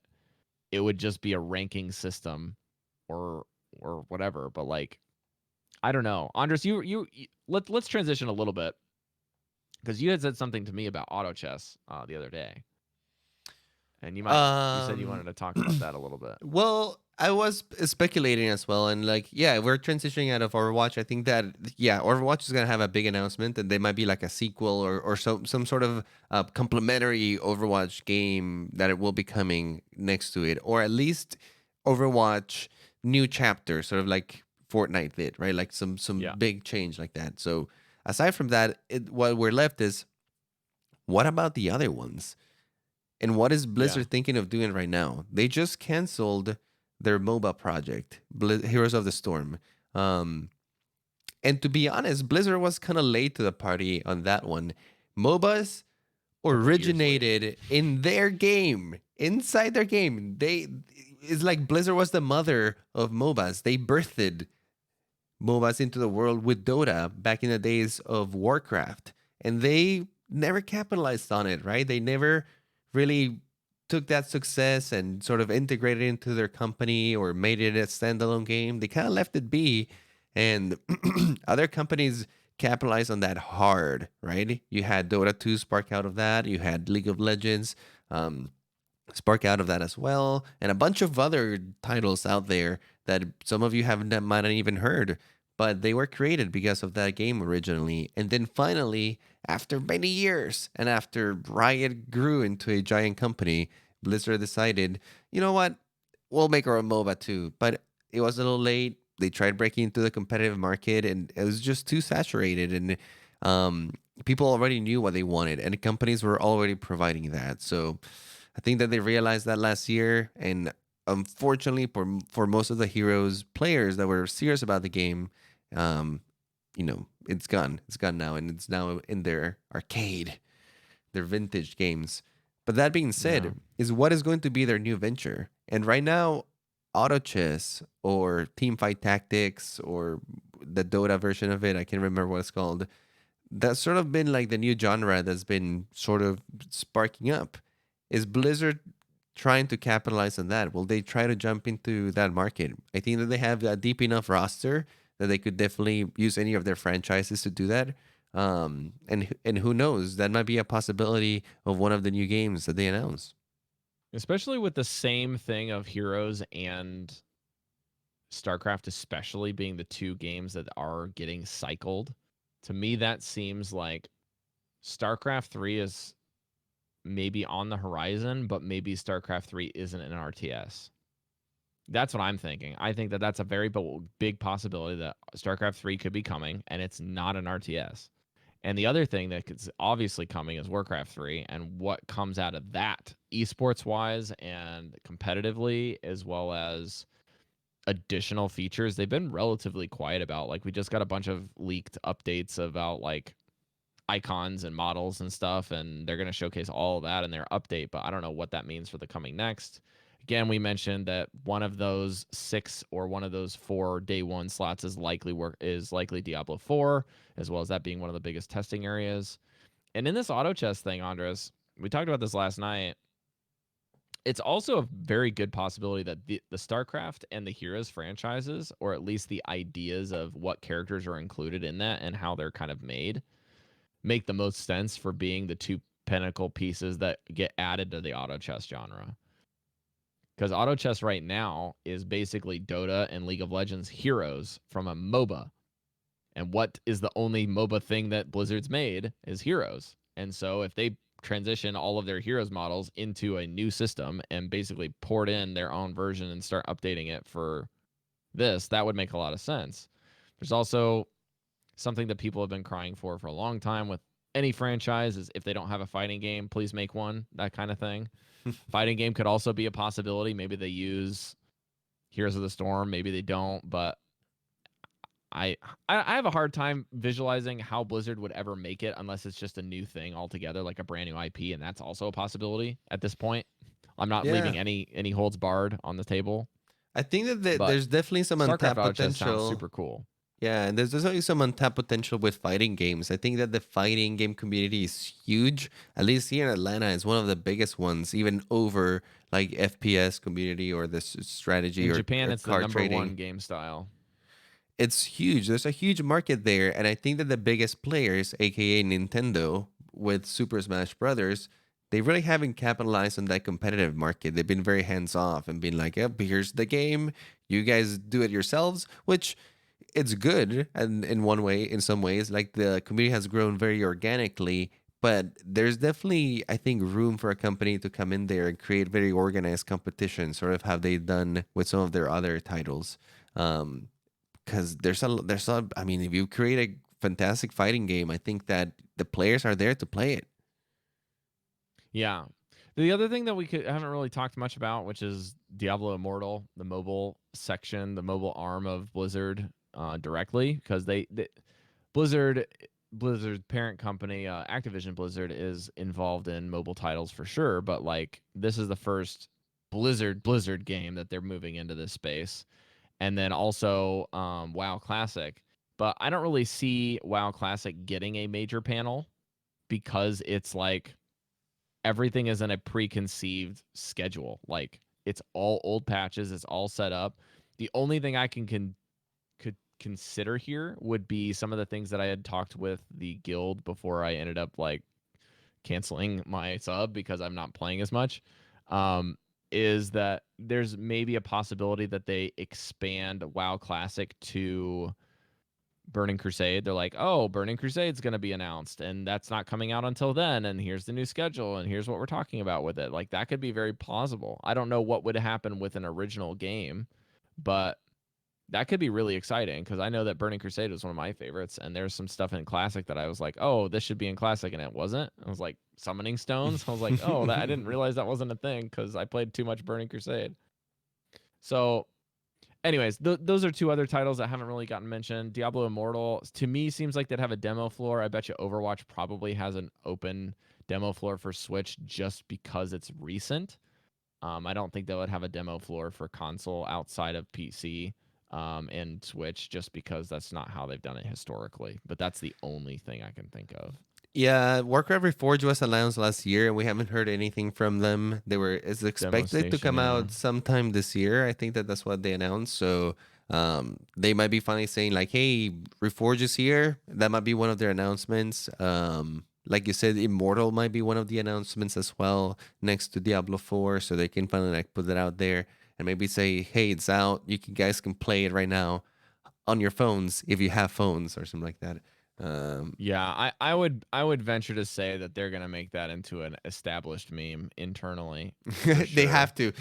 it would just be a ranking system or whatever. But like, I don't know. Andres, let's transition a little bit, because you had said something to me about auto chess the other day. And you said you wanted to talk about that a little bit. Well, I was speculating as well, and like, yeah, we're transitioning out of Overwatch. I think that Overwatch is gonna have a big announcement, and they might be like a sequel or some sort of complementary Overwatch game that it will be coming next to it, or at least Overwatch new chapter, sort of like Fortnite did, right? Like some Yeah. big change like that. So aside from that, what we're left is, what about the other ones? And what is Blizzard Yeah. thinking of doing right now? They just canceled their MOBA project, Heroes of the Storm. And to be honest, Blizzard was kind of late to the party on that one. MOBAs originated in their game, inside their game. It's like Blizzard was the mother of MOBAs. They birthed MOBAs into the world with Dota back in the days of Warcraft, and they never capitalized on it, right? They never really took that success and sort of integrated it into their company or made it a standalone game. They kind of left it be, and other companies capitalized on that hard, right? You had Dota 2 spark out of that. You had League of Legends spark out of that as well, and a bunch of other titles out there that some of you haven't might not even heard, but they were created because of that game originally. And then finally, after many years, and after Riot grew into a giant company, Blizzard decided, you know what, we'll make our own MOBA too. But it was a little late. They tried breaking into the competitive market, and it was just too saturated. And people already knew what they wanted, and companies were already providing that. So I think that they realized that last year, and unfortunately for most of the Heroes players that were serious about the game, um, it's gone. It's gone now, and it's now in their arcade, their vintage games. But that being Yeah. said, is what is going to be their new venture? And right now, Auto Chess or Team Fight Tactics or the Dota version of it, I can't remember what it's called. That's sort of been like the new genre that's been sort of sparking up. Is Blizzard trying to capitalize on that? Will they try to jump into that market? I think that they have a deep enough roster that they could definitely use any of their franchises to do that. And who knows? That might be a possibility of one of the new games that they announce. Especially with the same thing of Heroes and StarCraft, especially being the two games that are getting cycled. To me, that seems like StarCraft 3 is maybe on the horizon, but maybe StarCraft 3 isn't an RTS. That's what I'm thinking. I think that that's a very big possibility that StarCraft 3 could be coming, and it's not an RTS. And the other thing that is obviously coming is Warcraft 3, and what comes out of that, esports wise and competitively, as well as additional features. They've been relatively quiet about. Like, we just got a bunch of leaked updates about like icons and models and stuff, and they're going to showcase all of that in their update, but I don't know what that means for the coming next. Again, we mentioned that one of those 6 or one of those 4 day one slots is likely Diablo 4, as well as that being one of the biggest testing areas. And in this auto chess thing, Andres, we talked about this last night. It's also a very good possibility that the StarCraft and the Heroes franchises, or at least the ideas of what characters are included in that and how they're kind of made, make the most sense for being the two pinnacle pieces that get added to the auto chess genre. Because auto chess right now is basically Dota and League of Legends Heroes from a MOBA. And what is the only MOBA thing that Blizzard's made is Heroes. And so if they transition all of their Heroes models into a new system and basically port in their own version and start updating it for this, that would make a lot of sense. There's also something that people have been crying for a long time with any franchise is if they don't have a fighting game, please make one, that kind of thing. Fighting game could also be a possibility. Maybe they use Heroes of the Storm, maybe they don't, but I I have a hard time visualizing how Blizzard would ever make it unless it's just a new thing altogether, like a brand new IP, and that's also a possibility at this point. I'm not Yeah, leaving any holds barred on the table, I think that but there's definitely some StarCraft untapped Auto Chess sounds potential. super cool. Yeah, and there's definitely some untapped potential with fighting games. I think that the fighting game community is huge. At least here in Atlanta, it's one of the biggest ones, even over like FPS community or this strategy In or, Japan, or it's the card number trading. one game style. It's huge. There's a huge market there, and I think that the biggest players, aka Nintendo, with Super Smash Brothers, they really haven't capitalized on that competitive market. They've been very hands off and been like, "Yep, here's the game. You guys do it yourselves," which it's good and in one way, in some ways, like the community has grown very organically. But there's definitely, I think, room for a company to come in there and create very organized competition, sort of how they've done with some of their other titles. Um, because I mean, if you create a fantastic fighting game, I think that the players are there to play it. Yeah. The other thing that haven't really talked much about, which is Diablo Immortal, the mobile section, the mobile arm of Blizzard directly, because Blizzard Blizzard's parent company, Activision Blizzard, is involved in mobile titles for sure, but like this is the first Blizzard game that they're moving into this space. and then also WoW Classic. But I don't really see WoW Classic getting a major panel because it's like everything is in a preconceived schedule. Like it's all old patches, it's all set up. The only thing I could consider here would be some of the things that I had talked with the guild before I ended up like canceling my sub because I'm not playing as much. Um, is that there's maybe a possibility that they expand WoW Classic to Burning Crusade. They're like, oh, Burning Crusade's going to be announced, and that's not coming out until then. And here's the new schedule, and here's what we're talking about with it. Like, that could be very plausible. I don't know what would happen with an original game, but that could be really exciting because I know that Burning Crusade was one of my favorites, and there's some stuff in Classic that I was like, oh, this should be in Classic, and it wasn't. I was like, summoning stones. I was like, oh, I didn't realize that wasn't a thing because I played too much Burning Crusade. So anyways, those are two other titles that haven't really gotten mentioned. Diablo Immortal, to me, seems like they'd have a demo floor. I bet you Overwatch probably has an open demo floor for Switch just because it's recent. I don't think they would have a demo floor for console outside of PC and Switch just because that's not how they've done it historically. But that's the only thing I can think of. Yeah, Warcraft Reforged was announced last year, and we haven't heard anything from them. It's Demo expected to station, come yeah. out sometime this year. I think that's what they announced. So they might be finally saying like, "Hey, Reforged is here." That might be one of their announcements. Like you said, Immortal might be one of the announcements as well, next to Diablo 4, so they can finally like put it out there and maybe say, "Hey, it's out. Guys can play it right now on your phones if you have phones or something like that." Um, Yeah, I would venture to say that they're gonna make that into an established meme internally for They sure. have to.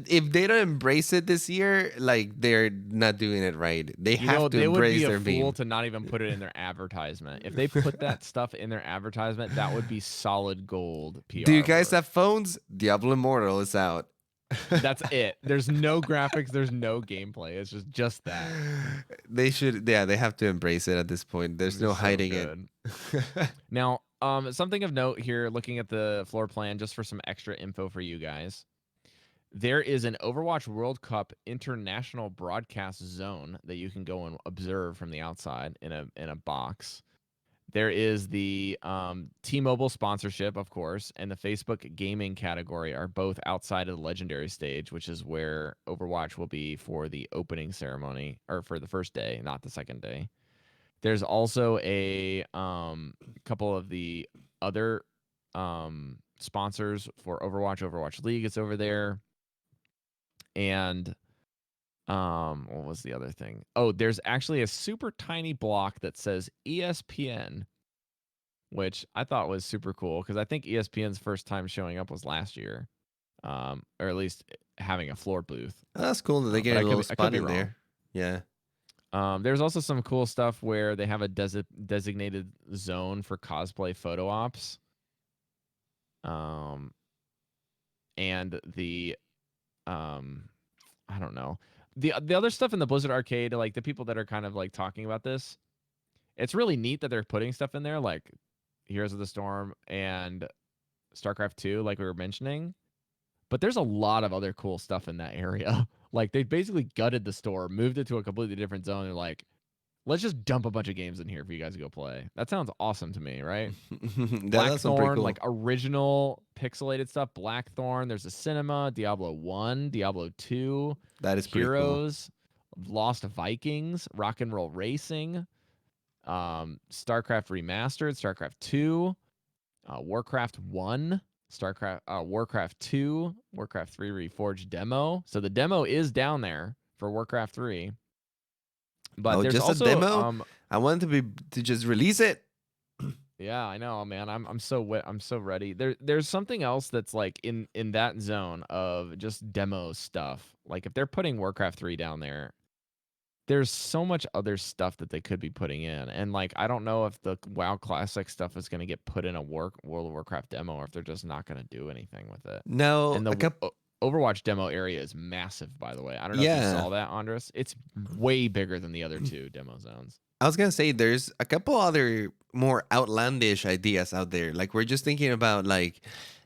If they don't embrace it this year, like they're not doing it right. They You know, have to they would be embrace a their fool meme. to not even put it in their advertisement. If they put that stuff in their advertisement, that would be solid gold Do you PR guys work. have phones? Diablo Immortal is out. That's it. There's no graphics, there's no gameplay. It's just that. They should. Yeah, they have to embrace it at this point. There's It's no so hiding it. good. Now, something of note here, looking at the floor plan, just for some extra info for you guys. There is an Overwatch World Cup international broadcast zone that you can go and observe from the outside in a box. There is the T-Mobile sponsorship, of course, and the Facebook gaming category are both outside of the legendary stage, which is where Overwatch will be for the opening ceremony or for the first day, not the second day. There's also a couple of the other sponsors for Overwatch. Overwatch League is over there, and what was the other thing? Oh, there's actually a super tiny block that says ESPN, which I thought was super cool because I think ESPN's first time showing up was last year, or at least having a floor booth. Oh, that's cool that they But get a little I could spot be in wrong. there. Yeah. There's also some cool stuff where they have a designated zone for cosplay photo ops. Um, and the I don't know, the other stuff in the Blizzard Arcade, like the people that are kind of like talking about this, it's really neat that they're putting stuff in there like Heroes of the Storm and StarCraft 2, like we were mentioning. But there's a lot of other cool stuff in that area. Like they basically gutted the store, moved it to a completely different zone. They're like, let's just dump a bunch of games in here for you guys to go play. That sounds awesome to me, right? That's some pretty Blackthorn, cool. like original pixelated stuff. Blackthorn, there's a cinema, Diablo 1, Diablo 2, That is pretty cool. Heroes, Lost Vikings, Rock and Roll Racing, StarCraft Remastered, StarCraft 2, Warcraft 1, Warcraft 2, Warcraft 3 Reforged demo. So the demo is down there for Warcraft 3. But Oh, there's just a also demo? I wanted to just release it. yeah, I know, man. I'm so ready. There's something else that's like in that zone of just demo stuff. Like if they're putting Warcraft 3 down there, there's so much other stuff that they could be putting in. And like I don't know if the WoW Classic stuff is going to get put in a World of Warcraft demo or if they're just not going to do anything with it. No, And a couple. Overwatch demo area is massive, by the way. I don't know if you Yeah. saw that, Andres. It's way bigger than the other two demo zones. I was gonna say there's a couple other more outlandish ideas out there. Like we're just thinking about like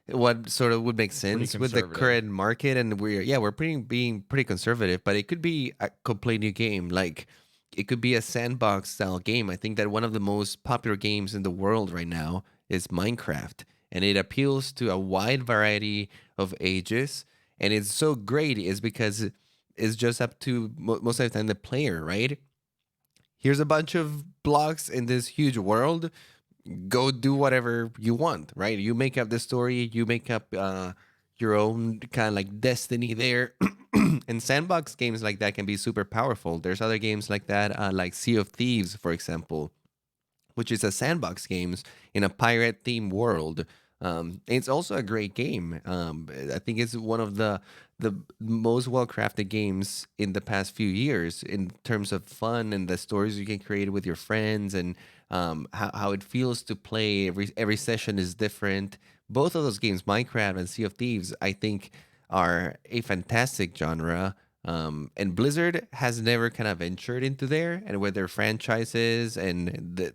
what sort of would make Pretty sense with the conservative. current market, and we're being pretty conservative, but it could be a complete new game. Like it could be a sandbox style game. I think that one of the most popular games in the world right now is Minecraft, and it appeals to a wide variety of ages, and it's so great is because it's just up to most of the time the player, right? Here's a bunch of blocks in this huge world, go do whatever you want, right? You make up the story, you make up your own kind of like destiny there. And sandbox games like that can be super powerful. There's other games like that, like Sea of Thieves, for example, which is a sandbox games in a pirate themed world. It's also a great game. I think it's one of the most well crafted games in the past few years in terms of fun and the stories you can create with your friends, and how it feels to play. Every session is different. Both of those games, Minecraft and Sea of Thieves, I think are a fantastic genre. And Blizzard has never kind of ventured into there, and with their franchises and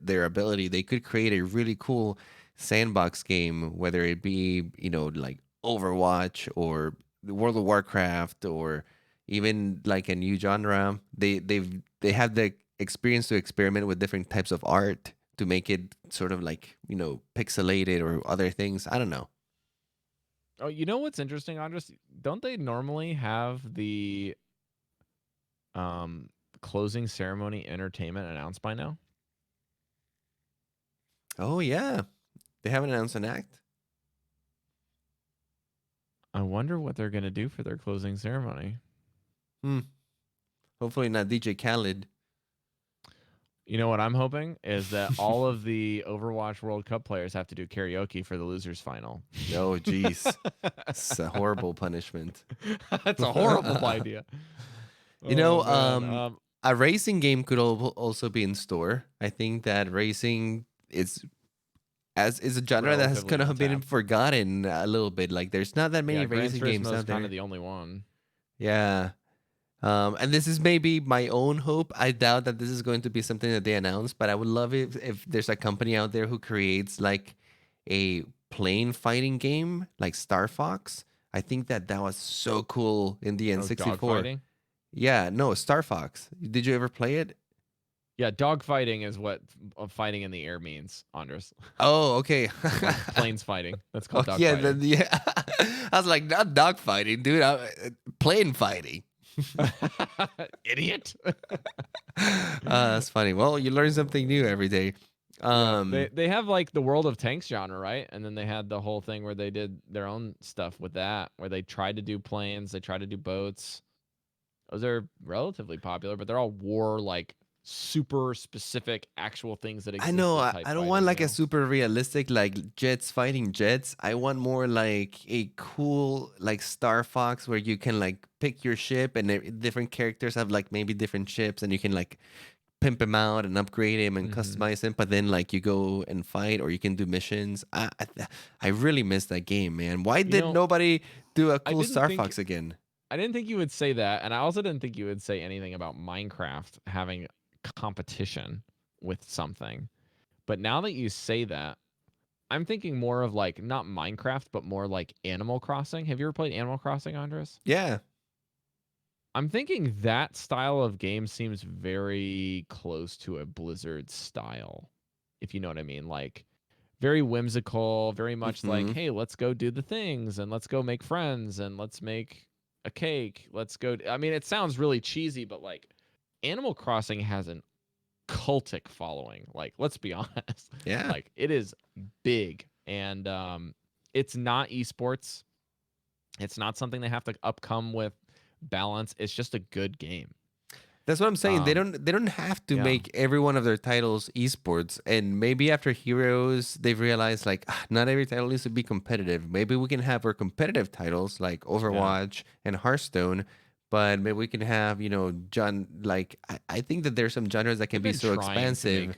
their ability, they could create a really cool sandbox game, whether it be, like Overwatch or World of Warcraft, or even like a new genre. They have the experience to experiment with different types of art to make it sort of like, pixelated or other things. I don't know. Oh, you know what's interesting, Andres? Don't they normally have the um closing ceremony entertainment announced by now? Oh yeah, they haven't announced an act. I wonder what they're gonna do for their closing ceremony. Hmm. Hopefully not DJ Khaled. You know what I'm hoping is that all of the Overwatch World Cup players have to do karaoke for the losers final. Oh, geez. It's a horrible punishment. That's a horrible idea. You Oh know, man. a racing game could also be in store. I think that racing is a genre that has Relatively kind of been untapped. forgotten a little bit. Like, there's not that many Yeah, Gran racing games Turismo is out kind of there. the only one. Yeah. And this is maybe my own hope. I doubt that this is going to be something that they announce, but I would love it if there's a company out there who creates like a plane fighting game like Star Fox. I think that that was so cool in the Oh, N64. dogfighting. Yeah, no, Star Fox. Did you ever play it? Yeah, dogfighting is what fighting in the air means, Andres. Oh, okay. Planes fighting. That's Oh, called yeah, dogfighting. yeah. I was like, not dog fighting, dude. Plane fighting. Idiot. That's funny. Well, you learn something new every day. Yeah, they Um, they have like the World of Tanks genre, right? And then they had the whole thing where they did their own stuff with that, where they tried to do planes, they tried to do boats. Those are relatively popular, but they're all war like super specific actual things that I know. existed type I don't want fighting, you like a know? super realistic like jets fighting jets. I want more like a cool like Star Fox where you can like pick your ship, and different characters have like maybe different ships, and you can like pimp him out and upgrade him and Hmm. customize him. But then like you go and fight, or you can do missions. I really miss that game, man. Why You did know, nobody do a I cool didn't Star think Fox again? I didn't think you would say that, and I also didn't think you would say anything about Minecraft having competition with something. But now that you say that, I'm thinking more of like not Minecraft, but more like Animal Crossing. Have you ever played Animal Crossing, Andres? Yeah. I'm thinking that style of game seems very close to a Blizzard style, if you know what I mean. Like very whimsical, very much like, Hmm. hey, let's go do the things and let's go make friends and let's make a cake. Let's go. I mean, it sounds really cheesy, but like Animal Crossing has an cultic following. Like, let's be honest. Yeah. Like, it is big and it's not esports. It's not something they have to upcome with balance. It's just a good game. That's what I'm saying. They Um, don't have to yeah. make every one of their titles esports. And maybe after Heroes, they've realized like, not every title needs to be competitive. Maybe we can have our competitive titles like Yeah. Overwatch and Hearthstone, but maybe we can have, John, like I think that there's some genres that can They've be been so trying to expansive. make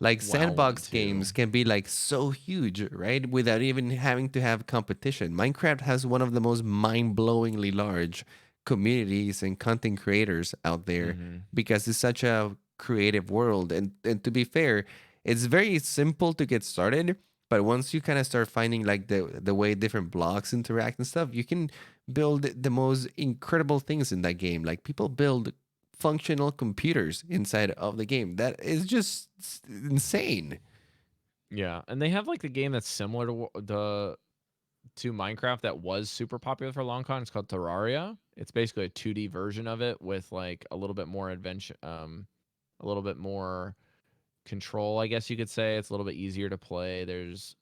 Like WoW one sandbox too. games can be like so huge, right? Without even having to have competition. Minecraft has one of the most mind-blowingly large communities and content creators out there Hmm. because it's such a creative world. And to be fair, it's very simple to get started. But once you kind of start finding like the way different blocks interact and stuff, you can build the most incredible things in that game. Like people build functional computers inside of the game. That is just insane. Yeah, and they have like the game that's similar to to Minecraft that was super popular for a long time. It's called Terraria. It's basically a 2D version of it with like a little bit more adventure, a little bit more control, I guess you could say. It's a little bit easier to play. There's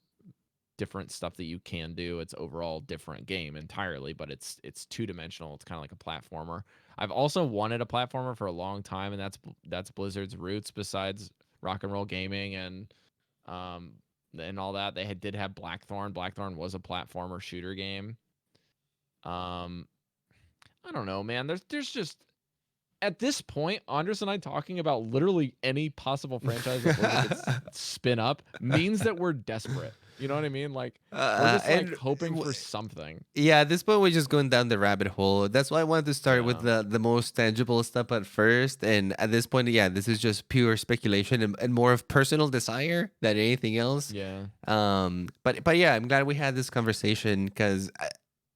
different stuff that you can do. It's overall different game entirely, but it's two-dimensional. It's kind of like a platformer. I've also wanted a platformer for a long time, and that's Blizzard's roots. Besides Rock and Roll Gaming um and all that, did have Blackthorn. Blackthorn was a platformer shooter game. Um, I don't know, man. There's just at this point, Andres and I talking about literally any possible franchise that Blizzard could spin up means that we're desperate. You know what I mean? Like we're just like And hoping for something. yeah, at this point we're just going down the rabbit hole. That's why I wanted to start with Yeah. the most tangible stuff at first. And at this point, yeah, this is just pure speculation and more of personal desire than anything else. Yeah. But yeah, I'm glad we had this conversation because.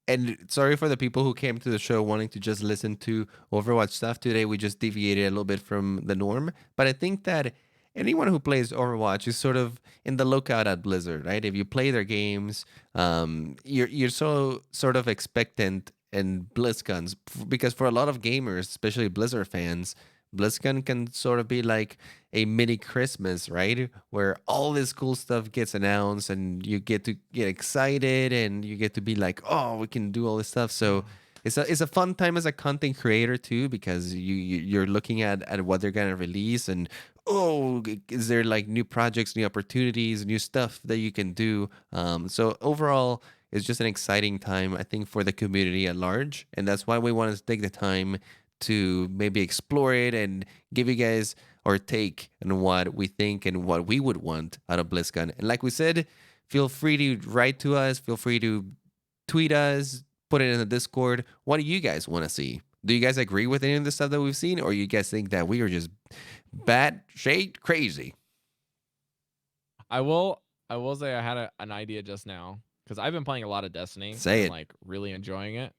And sorry for the people who came to the show wanting to just listen to Overwatch stuff today. We just deviated a little bit from the norm. But I think that anyone who plays Overwatch is sort of in the lookout at Blizzard, right? If you play their games, you're so sort of expectant in BlizzCons because for a lot of gamers, especially Blizzard fans, BlizzCon can sort of be like a mini Christmas, right? Where all this cool stuff gets announced and you get to get excited and you get to be like, oh, we can do all this stuff. So it's a fun time as a content creator too because you're looking at what they're gonna release and oh, is there like new projects, new opportunities, new stuff that you can do? So overall, it's just an exciting time, I think, for the community at large, and that's why we want to take the time to maybe explore it and give you guys our take on what we think and what we would want out of BlizzCon. And like we said, feel free to write to us, feel free to tweet us, put it in the Discord. What do you guys want to see? Do you guys agree with any of the stuff that we've seen, or you guys think that we are just bad shade crazy? I will say I had an idea just now because I've been playing a lot of Destiny Say and it. like really enjoying it.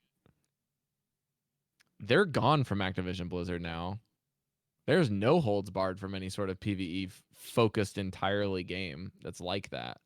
They're gone from Activision Blizzard now. There's no holds barred from any sort of PvE focused entirely game that's like that.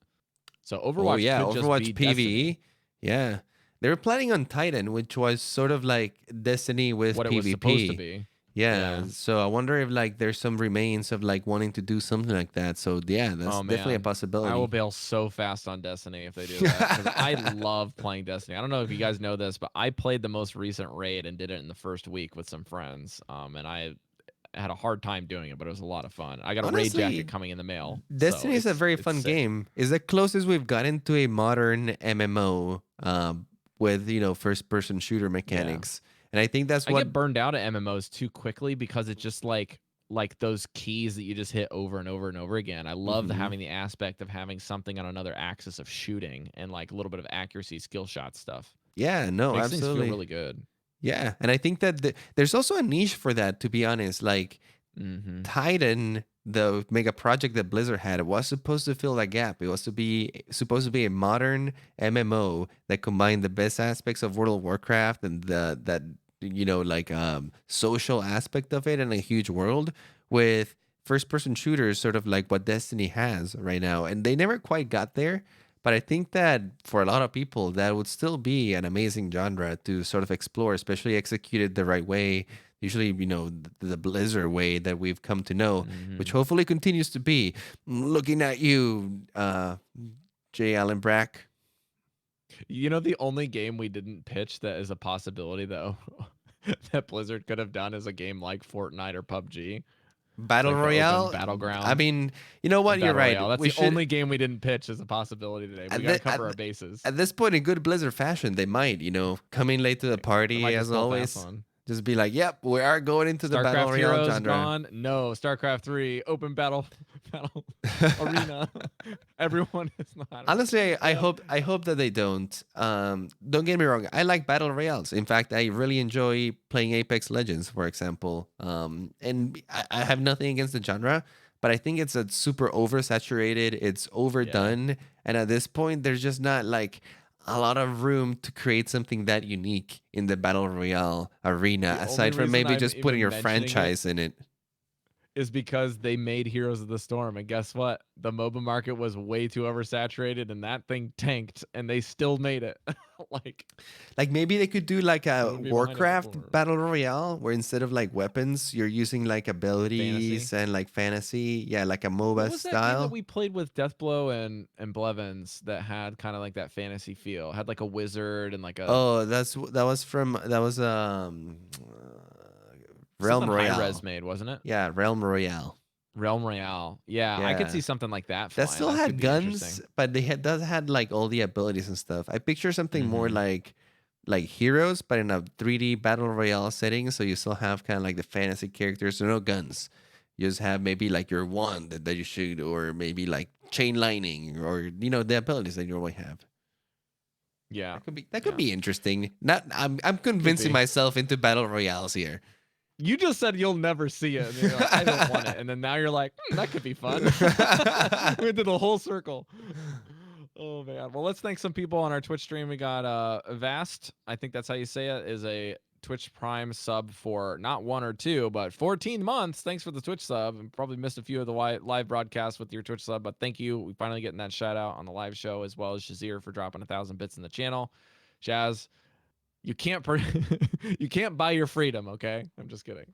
So Oh Overwatch yeah, could just Overwatch be Destiny, PvE. Yeah. They were planning on Titan, which was sort of like Destiny with what it was supposed to PvP. be. Yeah, Yeah. so I wonder if like there's some remains of like wanting to do something like that. So yeah, that's Oh definitely a man, I will possibility. bail so fast on Destiny if they do that because I love playing Destiny. I don't know if you guys know this, but I played the most recent raid and did it in the first week with some friends. And I had a hard time doing it, but it was a lot of fun. I got a raid jacket Honestly, coming in the mail, so Destiny is a very it's fun sick. game. It's the closest we've gotten to a modern MMO with first person shooter Yeah. mechanics, and I think that's I what. get burned out at MMOs too quickly because it's just like those keys that you just hit over and over and over again. I love Mhm. having the aspect of having something on another axis of shooting and like a little bit of accuracy, skill shot stuff. Yeah, no, Makes things feel absolutely. really good. Yeah, and I think that there's also a niche for that. To be honest, like Mhm. Titan, the mega project that Blizzard had, was supposed to fill that gap. It was supposed to be a modern MMO that combined the best aspects of World of Warcraft and the that like social aspect of it and a huge world with first person shooters, sort of like what Destiny has right now. And they never quite got there. But I think that for a lot of people, that would still be an amazing genre to sort of explore, especially executed the right way. Usually, the Blizzard way that we've come to know, which Mhm. hopefully continues to be. Looking at you, J. Allen Brack. You know the only game we didn't pitch that is a possibility though that Blizzard could have done is a game like Fortnite or PUBG, Battle like the open Royale. I battleground mean, you know what? You're battle right. royale. That's We the should only game we didn't pitch as a possibility today. We at, got to the, cover our bases. at this point in good Blizzard fashion, they might, come in late to the They party might as just pull a fast always. one. Just be like, "Yep, we are going into the battle StarCraft royale Heroes genre." gone. No, StarCraft 3 open battle arena. Everyone is not. Honestly, I Yeah. hope I hope that they don't. Don't get me wrong. I like battle royales. In fact, I really enjoy playing Apex Legends, for example. And I have nothing against the genre, but I think it's a super oversaturated. It's Yeah. overdone, and at this point, there's just not like a lot of room to create something that unique in the battle royale arena, The only aside from reason maybe I'm just putting even your mentioning it franchise in it. is because they made Heroes of the Storm, and guess what? The MOBA market was way too oversaturated, and that thing tanked, and they still made it. Like, Like maybe they could do like I a wouldn't be behind it Warcraft before. battle royale where instead of like weapons, you're using like Fantasy. abilities and like fantasy. Yeah, like a What MOBA was that game that style. we played with Deathblow and Blevins that had kind of like that fantasy feel? It had like a wizard and like a Oh, that was from that was something Realm high res Royale. made, wasn't it? Yeah, Realm Royale. Realm Royale. Yeah, I could Yeah. see something like that That flying. still That could had be guns, interesting. but they had does had like all the abilities and stuff. I picture something more Mm-hmm. like Heroes, but in a 3D battle royale setting. So you still have kind of like the fantasy characters. So no guns. You just have maybe like your wand that you shoot, or maybe like chain lightning, or the abilities that you normally have. Yeah. That could Yeah. be interesting. Not I'm Could convincing be. myself into battle royales here. You just said you'll never see it, and you're like, I don't want it, and then now you're like, that could be fun. We did the whole circle. Oh man. Well, let's thank some people on our Twitch stream. We got Vast, I think that's how you say it, is a Twitch Prime sub for not 1 or 2, but 14 months. Thanks for the Twitch sub. And probably missed a few of the live broadcasts with your Twitch sub, but thank you. We finally getting that shout out on the live show, as well as Shazir for dropping 1,000 bits in the channel. Jazz, you can't you can't buy your freedom, okay? I'm just kidding.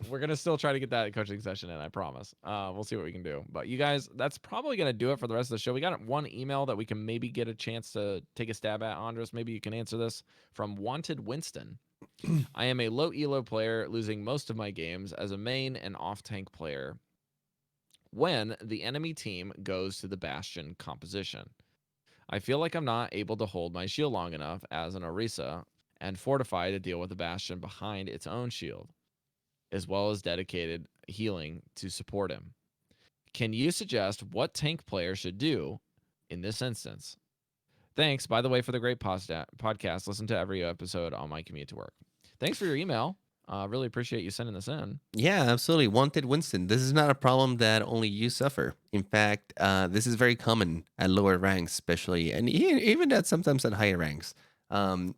We're gonna still try to get that coaching session in, I promise. We'll see what we can do. But you guys, that's probably gonna do it for the rest of the show. We got one email that we can maybe get a chance to take a stab at. Andres, maybe you can answer this from Wanted Winston. I am a low elo player, losing most of my games as a main and off tank player when the enemy team goes to the Bastion composition. I feel like I'm not able to hold my shield long enough as an Orisa and Fortify to deal with the Bastion behind its own shield, as well as dedicated healing to support him. Can you suggest what tank player should do in this instance? Thanks, by the way, for the great podcast. Listen to every episode on my commute to work. Thanks for your email. Really appreciate you sending this in. Yeah, absolutely. Wanted Winston. This is not a problem that only you suffer. In fact, this is very common at lower ranks, especially, and even at sometimes at higher ranks.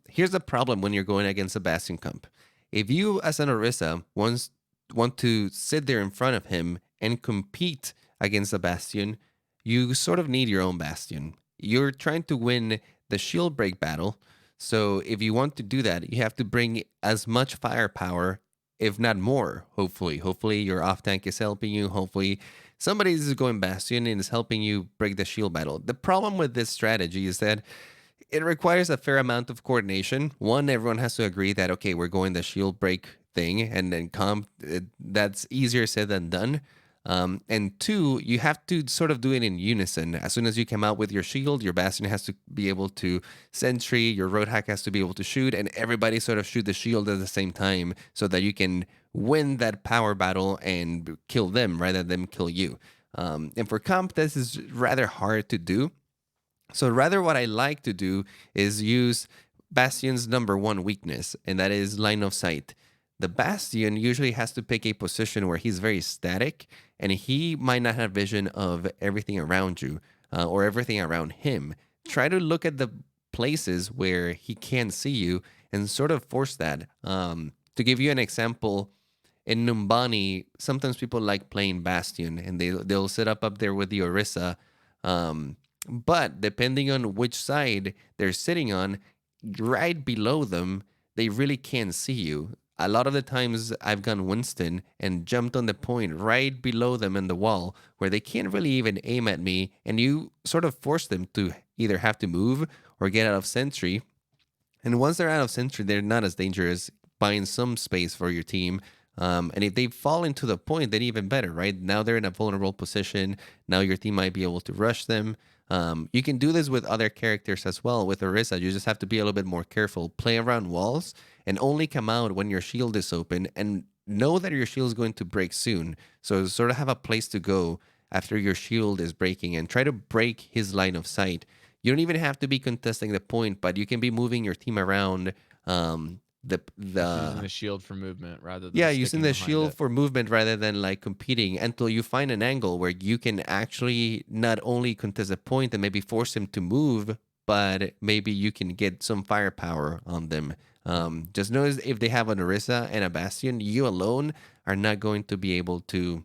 Here's the problem when you're going against a Bastion comp. If you, as an Orisa, want to sit there in front of him and compete against a Bastion, you sort of need your own Bastion. You're trying to win the shield break battle. So if you want to do that, you have to bring as much firepower, if not more, hopefully. Hopefully your off tank is helping you. Hopefully somebody is going Bastion and is helping you break the shield battle. The problem with this strategy is that it requires a fair amount of coordination. One, everyone has to agree that, okay, we're going the shield break thing, and then that's easier said than done. And two, you have to sort of do it in unison. As soon as you come out with your shield, your Bastion has to be able to sentry, your road hack has to be able to shoot, and everybody sort of shoot the shield at the same time so that you can win that power battle and kill them rather than kill you. And for comp, this is rather hard to do. So rather, what I like to do is use Bastion's number one weakness, and that is line of sight. The Bastion usually has to pick a position where he's very static, and he might not have vision of everything around you or everything around him. Try to look at the places where he can see you and sort of force that. To give you an example, in Numbani, sometimes people like playing Bastion, and they'll sit up there with the Orisa. But depending on which side they're sitting on, right below them, they really can't see you. A lot of the times I've gone Winston and jumped on the point right below them in the wall where they can't really even aim at me, and you sort of force them to either have to move or get out of sentry. And once they're out of sentry, they're not as dangerous, buying some space for your team. And if they fall into the point, then even better, right? Now they're in a vulnerable position. Now your team might be able to rush them. You can do this with other characters as well. With Orisa, you just have to be a little bit more careful. Play around walls and only come out when your shield is open, and know that your shield is going to break soon. So sort of have a place to go after your shield is breaking and try to break his line of sight. You don't even have to be contesting the point, but you can be moving your team around Just using the the shield for movement rather than yeah, using sticking the behind shield it. for movement rather than like competing until you find an angle where you can actually not only contest a point and maybe force him to move, but maybe you can get some firepower on them. Just notice if they have an Orisa and a Bastion, you alone are not going to be able to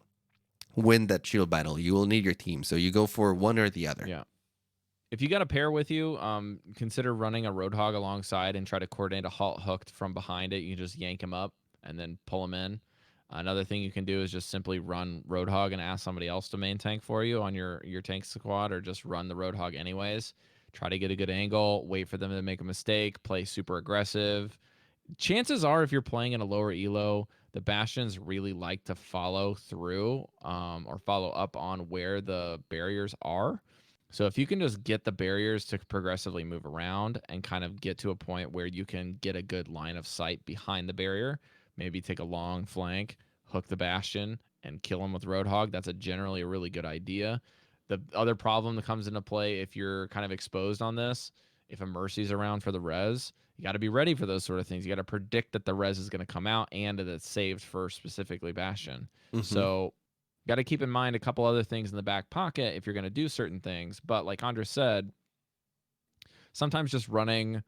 win that shield battle. You will need your team. So you go for one or the other. Yeah. If you got a pair with you, consider running a Roadhog alongside and try to coordinate a halt hooked from behind it. You can just yank him up and then pull him in. Another thing you can do is just simply run Roadhog and ask somebody else to main tank for you on your tank squad, or just run the Roadhog anyways. Try to get a good angle, wait for them to make a mistake, play super aggressive. Chances are, if you're playing in a lower elo, the Bastions really like to follow through or follow up on where the barriers are. So if you can just get the barriers to progressively move around and kind of get to a point where you can get a good line of sight behind the barrier, maybe take a long flank, hook the Bastion, and kill him with Roadhog, that's generally a really good idea. The other problem that comes into play if you're kind of exposed on this, if a Mercy's around for the res, you got to be ready for those sort of things. You got to predict that the res is going to come out and that it's saved for specifically Bastion. Mm-hmm. So got to keep in mind a couple other things in the back pocket if you're going to do certain things. But like Andres said, sometimes just running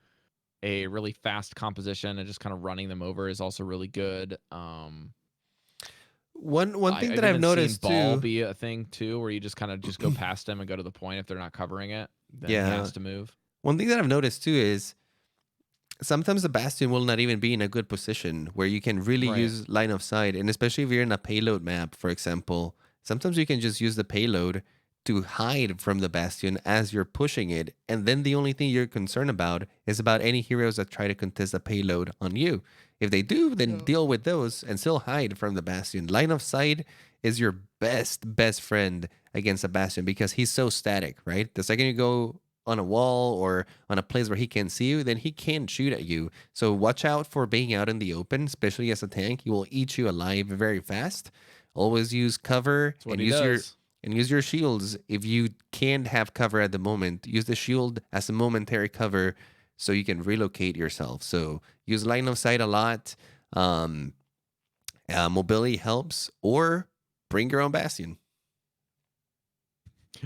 a really fast composition and just kind of running them over is also really good. One thing I've that I've even seen noticed ball too, be a thing too, where you just kind of just go past them and go to the point. If they're not covering it, then he yeah, has to move. one thing that I've noticed too is sometimes the Bastion will not even be in a good position where you can really Right. use line of sight. And especially if you're in a payload map, for example, sometimes you can just use the payload to hide from the Bastion as you're pushing it. And then the only thing you're concerned about is about any heroes that try to contest the payload on you. If they do, then Yeah. deal with those and still hide from the Bastion. Line of sight is your best friend against a Bastion because he's so static, right? The second you go on a wall or on a place where he can see you, then he can't shoot at you. So watch out for being out in the open, especially as a tank. He will eat you alive very fast. Always use cover That's what he does. and use your shields. If you can't have cover at the moment, use the shield as a momentary cover so you can relocate yourself. So use line of sight a lot. Um, Mobility helps, or bring your own Bastion.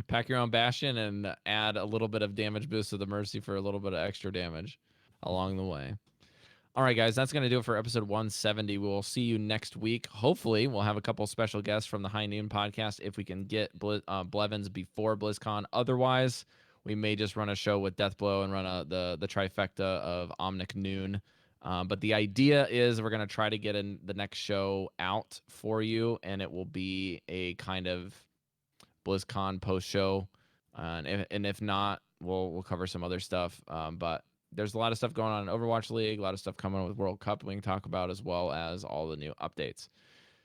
Pack your own Bastion and add a little bit of damage boost to the Mercy for a little bit of extra damage along the way. All right, guys, that's going to do it for episode 170. We will see you next week. Hopefully, we'll have a couple special guests from the High Noon podcast if we can get Blevins before BlizzCon. Otherwise, we may just run a show with Deathblow and run the trifecta of Omnic Noon. But the idea is we're going to try to get the next show out for you, and it will be a kind of BlizzCon post show, and if not, we'll cover some other stuff. But there's a lot of stuff going on in Overwatch League, a lot of stuff coming with World Cup we can talk about, as well as all the new updates.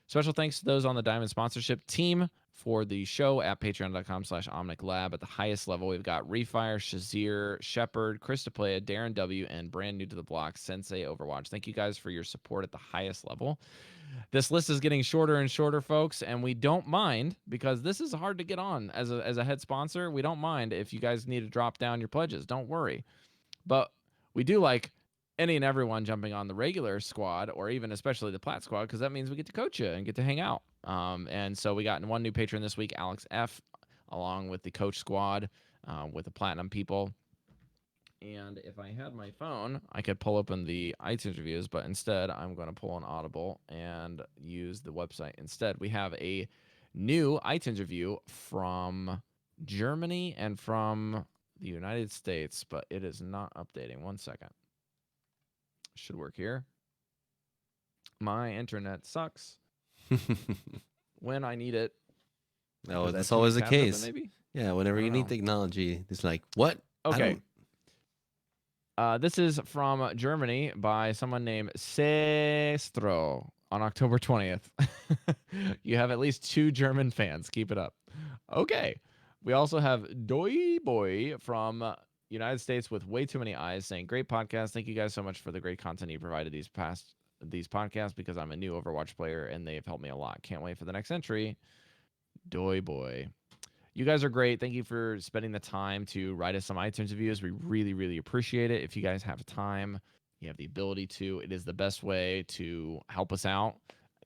Special thanks to those on the Diamond sponsorship team for the show at patreon.com/OmnicLab. At the highest level, we've got Refire, Shazir, Shepard, Christoplaya, Darren W., and brand new to the block, Sensei Overwatch. Thank you guys for your support at the highest level. This list is getting shorter and shorter, folks, and we don't mind because this is hard to get on as a head sponsor. We don't mind if you guys need to drop down your pledges. Don't worry. But we do like any and everyone jumping on the regular squad, or even especially the plat squad, because that means we get to coach you and get to hang out. And so we got one new patron this week, Alex F, along with the coach squad with the platinum people. And if I had my phone, I could pull open the iTunes reviews, but instead I'm going to pull an Audible and use the website instead. We have a new iTunes review from Germany and from the United States, but it is not updating. 1 second. Should work here. My internet sucks when I need it. No, Is that that's too many always the tabs open, case. maybe? Yeah, I whenever you don't need know. technology, it's like, what? I Okay. don't. This is from Germany by someone named Sestro on October 20th. You have at least 2 German fans. Keep it up. Okay. We also have Doi Boy from United States with way too many eyes saying, "Great podcast. Thank you guys so much for the great content you provided these podcasts because I'm a new Overwatch player and they've helped me a lot. Can't wait for the next entry." Doi Boy. You guys are great. Thank you for spending the time to write us some iTunes reviews. We really, really appreciate it. If you guys have time, you have the ability to. It is the best way to help us out,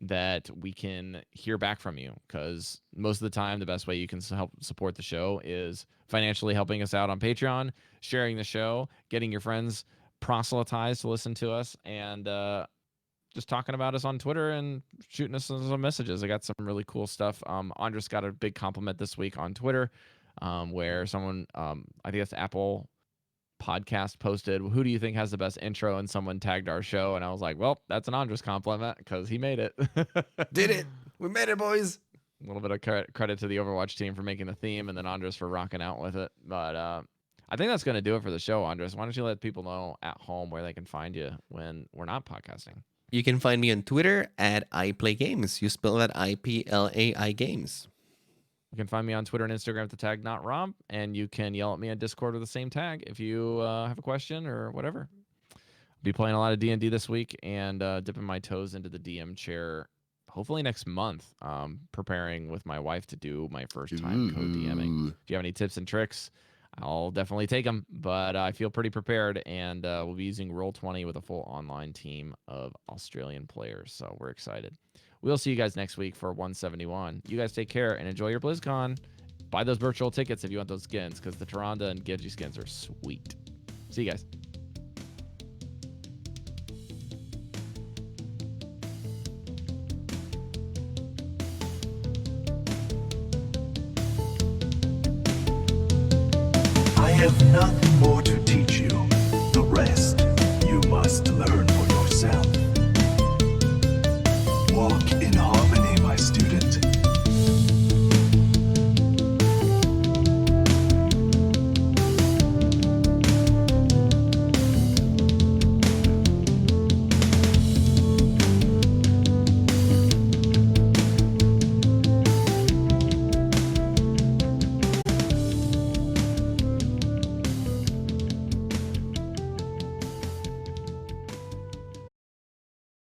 that we can hear back from you, because most of the time the best way you can help support the show is financially helping us out on Patreon, sharing the show, getting your friends proselytized to listen to us, and just talking about us on Twitter and shooting us some messages. I got some really cool stuff. Andres got a big compliment this week on Twitter, where someone, I think that's Apple Podcast, posted, "Who do you think has the best intro?" and someone tagged our show, and I was like, well, that's an Andres compliment, because he made it. Did it. We made it, boys. A little bit of credit to the Overwatch team for making the theme, and then Andres for rocking out with it. But I think that's going to do it for the show, Andres. Why don't you let people know at home where they can find you when we're not podcasting? You can find me on Twitter at iPlayGames. You spell that IPLAI Games. You can find me on Twitter and Instagram at the tag NotRob, and you can yell at me on Discord with the same tag if you have a question or whatever. I'll be playing a lot of D&D this week, and dipping my toes into the DM chair hopefully next month. Preparing with my wife to do my first time co-DMing. If you have any tips and tricks, I'll definitely take them, but I feel pretty prepared, and we'll be using Roll20 with a full online team of Australian players, so we're excited. We'll see you guys next week for 171. You guys take care and enjoy your BlizzCon. Buy those virtual tickets if you want those skins, because the Tyrande and Genji skins are sweet. See you guys. I have nothing more to teach you. The rest you must learn for yourself. Walk